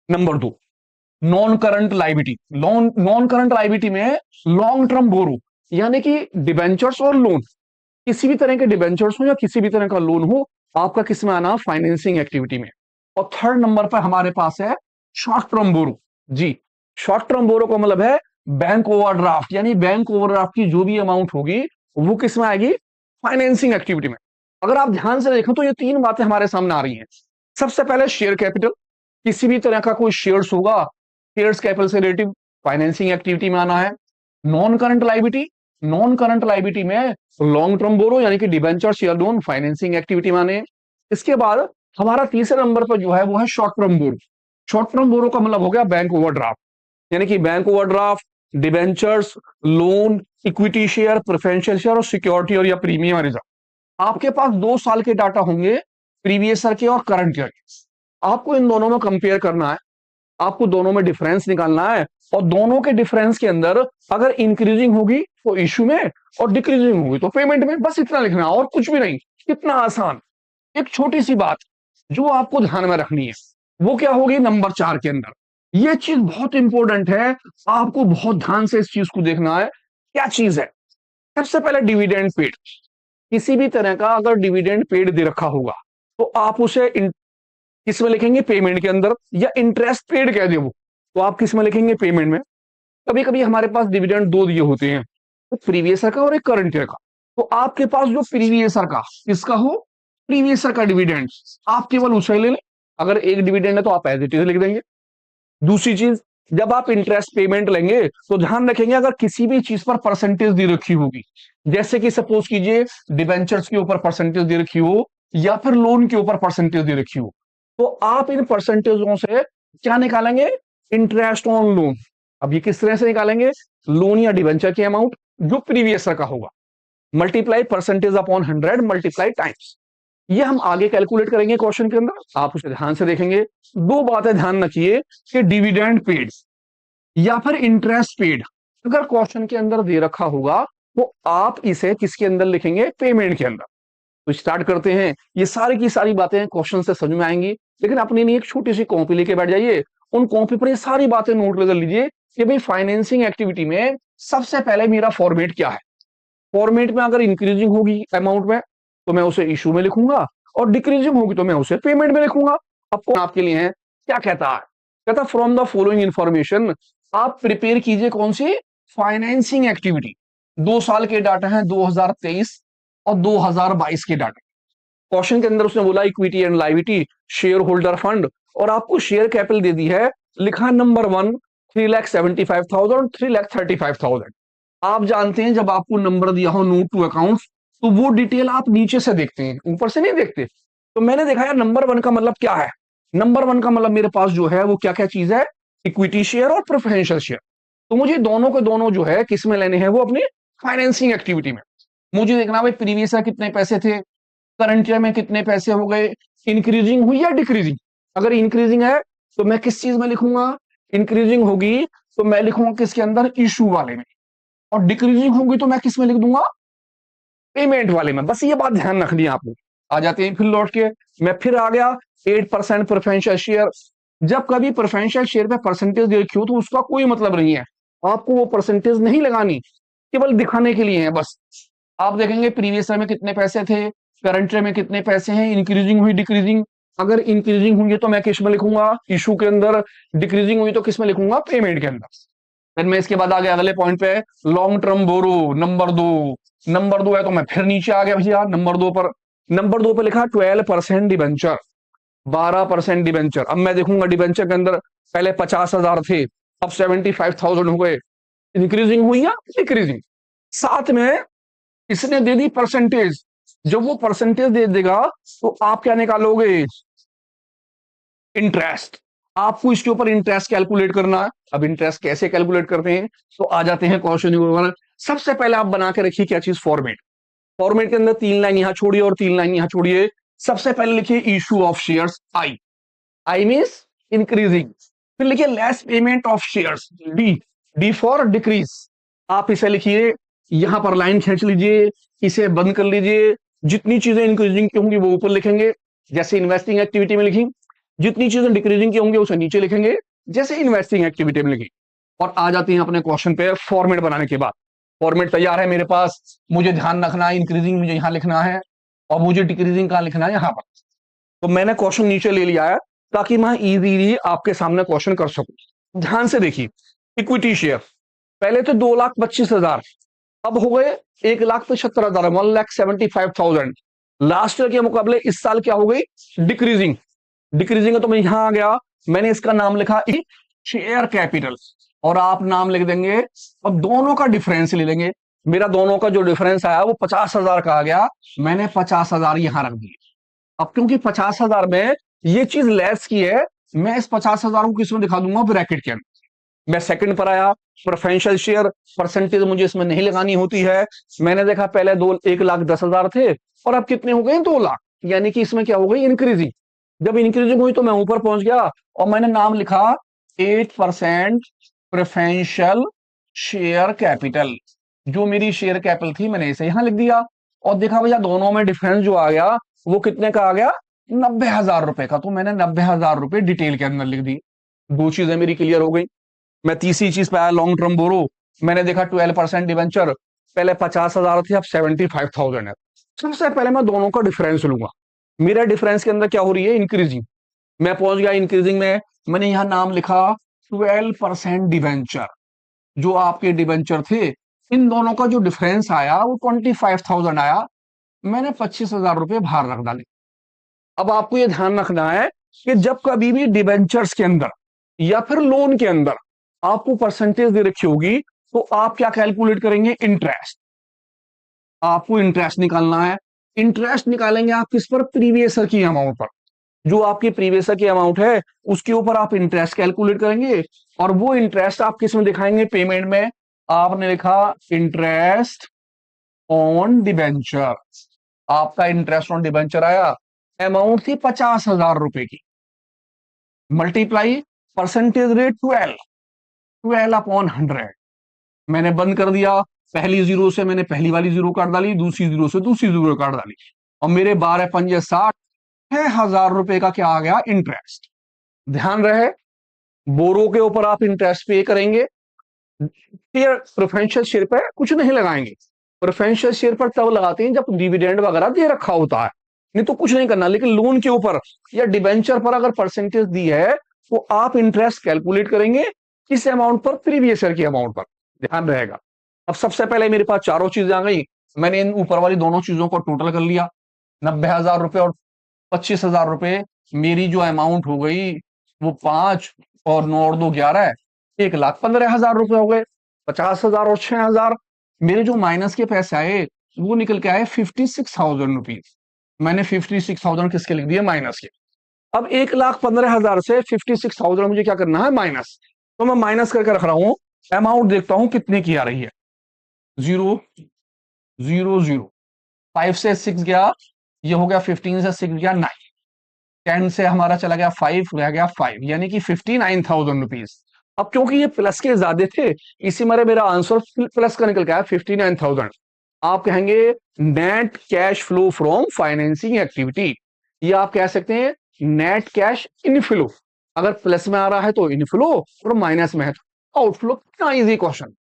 Number 2 non current liability. Non current liability में लॉन्ग टर्म बोरो, यानी कि डिबेंचर्स और लोन। किसी भी तरह के डिबेंचर्स हो या किसी भी तरह का लोन हो, आपका किस में आना, फाइनेंसिंग एक्टिविटी में। और थर्ड नंबर पर हमारे पास है शॉर्ट टर्म बोरो। जी शॉर्ट टर्म बोरो का मतलब है बैंक ओवरड्राफ्ट, यानी बैंक ओवरड्राफ्ट की जो भी अमाउंट होगी वो किस में आएगी, फाइनेंसिंग एक्टिविटी में। अगर आप ध्यान से देखें तो ये 3 बातें हमारे सामने आ रही हैं। सबसे पहले शेयर कैपिटल, किसी भी तरह का कोई शेयर्स होगा, शेयर्स कैपिटल से रिलेटिव फाइनेंसिंग एक्टिविटी में आना है। Non current liability, non current liability में लॉन्ग टर्म बोरो यानी कि डिबेंचर्स या लोन फाइनेंसिंग एक्टिविटी में आने। इसके बाद हमारा तीसरे नंबर पर जो है वो है शॉर्ट टर्म बोरो। शॉर्ट टर्म बोरो का मतलब हो गया बैंक ओवरड्राफ्ट, यानी कि bank overdraft, debentures, loan, equity share, preferential share और सिक्योरिटी और या प्रीमियम रिजर्व। आपके पास 2 साल के डाटा होंगे, प्रीवियस ईयर के और करंट ईयर के। आपको इन दोनों में कंपेयर करना है, आपको दोनों में डिफरेंस निकालना है, और दोनों के डिफरेंस के अंदर अगर इंक्रीजिंग होगी तो इशू में और डिक्रीजिंग होगी तो पेमेंट में। बस इतना लिखना है और कुछ भी नहीं। कितना आसान। एक छोटी सी बात जो आपको ध्यान में रखनी है वो क्या होगी, नंबर 4 के अंदर ये चीज बहुत इंपॉर्टेंट है, आपको बहुत ध्यान से इस चीज को देखना है। क्या चीज है, सबसे पहले डिविडेंड पेड। किसी भी तरह का अगर डिविडेंड पेड दे रखा होगा तो आप उसे किस में लिखेंगे, पेमेंट के अंदर। या इंटरेस्ट पेड कह दे वो, तो आप किस में लिखेंगे, पेमेंट में। कभी कभी हमारे पास डिविडेंड 2 दिए होते हैं, तो प्रीवियस ईयर का और एक करंट ईयर का। तो आपके पास जो प्रीवियस ईयर का किसका हो, प्रीवियस ईयर का डिविडेंड, आप केवल उसे ले लें। अगर एक डिविडेंड है तो आप एज इट इज लिख देंगे। दूसरी चीज जब आप इंटरेस्ट पेमेंट लेंगे तो ध्यान रखेंगे, अगर किसी भी चीज पर परसेंटेज दे रखी होगी, जैसे कि सपोज कीजिए डिबेंचर्स के ऊपर परसेंटेज दे रखी हो या फिर लोन के ऊपर परसेंटेज दे रखी हो, तो आप इन परसेंटेजों से क्या निकालेंगे? Interest on loan. अब ये किस तरह से निकालेंगे? लोन या डिबेंचर के अमाउंट जो प्रीवियस का होगा, multiply percentage upon 100 multiply times. ये हम आगे कैलकुलेट करेंगे क्वेश्चन के अंदर, आप उसे ध्यान से देखेंगे। दो बातें ध्यान रखिए कि डिविडेंड पेड या फिर इंटरेस्ट पेड अगर क्वेश्चन के अंदर दे रखा होगा तो आप इसे किसके अंदर लिखेंगे? पेमेंट के अंदर। तो स्टार्ट करते हैं। ये सारी की सारी बातें क्वेश्चन से समझ में आएंगी, लेकिन अपने लिए एक छोटी सी कॉपी लेके बैठ जाइए, उन कॉपी पर ये सारी बातें नोट कर लीजिए कि भाई फाइनेंसिंग एक्टिविटी में सबसे पहले मेरा फॉर्मेट क्या है। फॉर्मेट में अगर इंक्रीजिंग होगी अमाउंट में तो मैं उसे इशू में लिखूंगा, और डिक्रीजिंग होगी तो मैं उसे पेमेंट में लिखूंगा। अब कौन आपके लिए है? क्या कहता है? कहता फ्रॉम द फॉलोइंग इंफॉर्मेशन आप प्रिपेयर कीजिए कौन सी? Financing activity. 2 साल के डाटा हैं, 2023 और 2022 के डाटा। क्वेश्चन के अंदर उसने बोला equity and liability, share holder fund, और आपको शेयर कैपिटल दे दी है, लिखा नंबर 1 3,75,000 3,35,000। आप जानते हैं जब आपको नंबर दिया हो नोट टू अकाउंट तो वो डिटेल आप नीचे से देखते हैं, ऊपर से नहीं देखते। तो मैंने देखा यार नंबर 1 का मतलब क्या है? नंबर 1 का मतलब मेरे पास जो है वो क्या क्या चीज है? इक्विटी शेयर और प्रेफरेंशियल शेयर। तो मुझे दोनों के दोनों जो है किस में लेने हैं? वो अपनी फाइनेंसिंग एक्टिविटी में। मुझे देखना भाई प्रीवियस ईयर कितने पैसे थे, करंट ईयर में कितने पैसे हो गए, इंक्रीजिंग हुई या डिक्रीजिंग। अगर इंक्रीजिंग है तो मैं किस चीज में लिखूंगा? इंक्रीजिंग होगी तो मैं लिखूंगा किसके अंदर? इशू वाले में। और डिक्रीजिंग होगी तो मैं किस में लिख दूंगा? पेमेंट वाले में। बस ये बात ध्यान रखनी है आपको। आ जाते हैं फिर लौट के, मैं फिर आ गया 8% प्रेफरेंशियल शेयर। जब कभी प्रेफरेंशियल शेयर पे परसेंटेज दे रखी हो तो उसका कोई मतलब नहीं है, आपको वो परसेंटेज नहीं लगानी, केवल दिखाने के लिए है बस। आप देखेंगे प्रीवियस ईयर में कितने पैसे थे, करंट ईयर में कितने पैसे हैं, इंक्रीजिंग हुई डिक्रीजिंग। अगर इंक्रीजिंग हुई है तो मैं किस में लिखूंगा? इशू के अंदर। डिक्रीजिंग हुई तो किस में लिखूंगा? पेमेंट के अंदर। फिर मैं इसके बाद आ गया अगले पॉइंट पे, लॉन्ग टर्म बोरो नंबर 2। नंबर 2 है तो मैं फिर नीचे आ गया भैया नंबर 2 पर। नंबर 2 पर लिखा 12% डिबेंचर, 12% डिबेंचर। अब मैं देखूंगा डिबेंचर के अंदर पहले 50,000 थे, अब 75,000 हो गए। इंक्रीजिंग हुई या डिक्रीजिंग? साथ में इसने दे दी परसेंटेज। जब वो परसेंटेज दे देगा तो आप क्या निकालोगे? इंटरेस्ट। आपको इसके ऊपर इंटरेस्ट कैलकुलेट करना है। अब इंटरेस्ट कैसे कैलकुलेट करते हैं? तो आ जाते हैं क्वेश्चन के ऊपर। सबसे पहले आप बना के रखिए क्या चीज? फॉर्मेट। फॉर्मेट के अंदर 3 लाइन यहां छोड़िए और 3 लाइन यहां छोड़िए। सबसे पहले लिखिए issue of shares, I. I means increasing. फिर लिखिए less payment of shares, D. D for decrease. आप इसे लिखिए, यहां पर लाइन खींच लीजिए, इसे बंद कर लीजिए। जितनी चीजें इंक्रीजिंग की होंगी वो ऊपर लिखेंगे, जैसे इन्वेस्टिंग एक्टिविटी में लिखी। जितनी चीजें डिक्रीजिंग की होंगी उसे नीचे लिखेंगे, जैसे इन्वेस्टिंग एक्टिविटी में लिखी। और आ जाते हैं अपने क्वेश्चन पे फॉर्मेट बनाने के बाद। फॉर्मेट तैयार है मेरे पास, मुझे ध्यान रखना है इंक्रीजिंग मुझे यहां लिखना है और मुझे डिक्रीजिंग कहां लिखना है? यहां पर। तो मैंने क्वेश्चन नीचे ले लिया है ताकि मैं इजीली आपके सामने क्वेश्चन कर सकूं। ध्यान से देखिए, इक्विटी शेयर पहले तो 2,25,000, अब हो गए 1,75,000, 1,75,000। लास्ट ईयर के मुकाबले इस साल क्या हो गई? डिक्रीजिंग। डिक्रीजिंग है तो मैं यहां आ गया, मैंने इसका नाम लिखा शेयर कैपिटल, और आप नाम लिख देंगे और दोनों का डिफरेंस ले लेंगे। मेरा दोनों का जो डिफरेंस आया वो 50,000 का आ गया, मैंने 50,000 यहां रख दिए। अब क्योंकि 50,000 में ये चीज लेस की है, मैं इस 50,000 को किसमें दिखा दूंगा? ब्रैकेट के अंदर। मैं सेकंड पर आया, प्रेफरेंशियल शेयर परसेंटेज मुझे इसमें नहीं लगानी होती है। मैंने देखा पहले 1,10,000 थे और अब कितने हो गए? 2,00,000। यानी कि इसमें क्या हो गई? इंक्रीजिंग। जब इंक्रीजिंग हुई तो मैं ऊपर पहुंच गया और मैंने नाम लिखा 8% प्रेफरेंशियल शेयर कैपिटल। जो मेरी शेयर कैपिटल थी मैंने इसे यहां लिख दिया, और देखा भैया दोनों में डिफरेंस जो आ गया वो कितने का आ गया? 90,000 रुपए का। तो मैंने 90,000 रुपए डिटेल के अंदर लिख दी। दो चीजें मेरी क्लियर हो गई। मैं तीसरी चीज पे आया, लॉन्ग टर्म बोरो। मैंने देखा 12% डिवेंचर, पहले 50,000 थे अब 75,000 है। सबसे पहले मैं दोनों का डिफरेंस लूंगा। मेरा डिफरेंस के अंदर क्या हो रही है? इंक्रीजिंग। मैं पहुंच गया इंक्रीजिंग में, मैंने यहां नाम लिखा 12% डिवेंचर। जो आपके डिवेंचर थे इन दोनों का जो डिफरेंस आया वो 25,000 आया, मैंने 25,000 रुपए बाहर रख डाले। अब आपको यह ध्यान रखना है कि जब कभी भी डिवेंचर्स के अंदर या फिर लोन के अंदर आपको परसेंटेज दे रखी होगी, तो आप क्या कैलकुलेट करेंगे? इंटरेस्ट। आपको इंटरेस्ट निकालना है। इंटरेस्ट निकालेंगे आप किस पर? प्रीवियस ईयर की अमाउंट पर। जो आपकी प्रीवियस ईयर की अमाउंट है उसके ऊपर आप इंटरेस्ट कैलकुलेट करेंगे, और वो इंटरेस्ट आप किस में दिखाएंगे? पेमेंट में। आपने लिखा इंटरेस्ट ऑन डिबेंचर। आपका इंटरेस्ट ऑन डिबेंचर आया, अमाउंट थी 50,000 रुपए की, मल्टीप्लाई परसेंटेज रेट 12 अपॉन 100। मैंने बंद कर दिया। पहली जीरो से मैंने पहली वाली जीरो काट डाली, दूसरी जीरो से दूसरी जीरो काट डाली, और मेरे 12 पंजे 60, 6,000 रुपए का क्या आ गया? इंटरेस्ट। ध्यान रहे, बोरो के ऊपर आप इंटरेस्ट पे करेंगे, शेयर प्रेफरेंशियल शेयर पे कुछ नहीं लगाएंगे। प्रेफरेंशियल शेयर पर तब लगाते हैं जब डिविडेंड वगैरह दे रखा होता है, नहीं तो कुछ नहीं करना। लेकिन लोन के ऊपर या डिबेंचर पर अगर परसेंटेज दी है तो आप इंटरेस्ट कैलकुलेट करेंगे किस अमाउंट पर? प्रीवियस ईयर की अमाउंट पर। ध्यान रहेगा। अब सबसे पहले मेरे पास चारों चीजें आ गई, मैंने इन ऊपर वाली दोनों चीजों को टोटल कर लिया। 90,000 रुपए और 25,000 रुपए, मेरी जो अमाउंट हो गई वो 5 और 9 और 2 11, 1,15,000 रुपए हो गए। 50,000 और 6,000, मेरे जो माइनस के पैसे आए वो निकल के आए 56,000 रुपीज। मैंने 56,000 किसके लिख दिए? माइनस के। अब 1,15,000 से 56,000 मुझे क्या करना है? माइनस। तो मैं माइनस करके रख रहा हूं, अमाउंट देखता हूं कितने की आ रही है। 0 0 0, 5 से 6 गया, ये हो गया 15 से 6 गया 9, 10 से हमारा चला गया 5, रह गया 5, यानी कि 59,000 रुपीज। अब क्योंकि ये प्लस के ज्यादा थे, इसी मारे मेरा आंसर प्लस का निकल गया 59,000। आप कहेंगे net cash flow from financing activity, ये आप कह सकते हैं नेट कैश इनफ्लो। अगर प्लस में आ रहा है तो इनफ्लो, और माइनस में है तो आउटफ्लो। कितना इजी क्वेश्चन।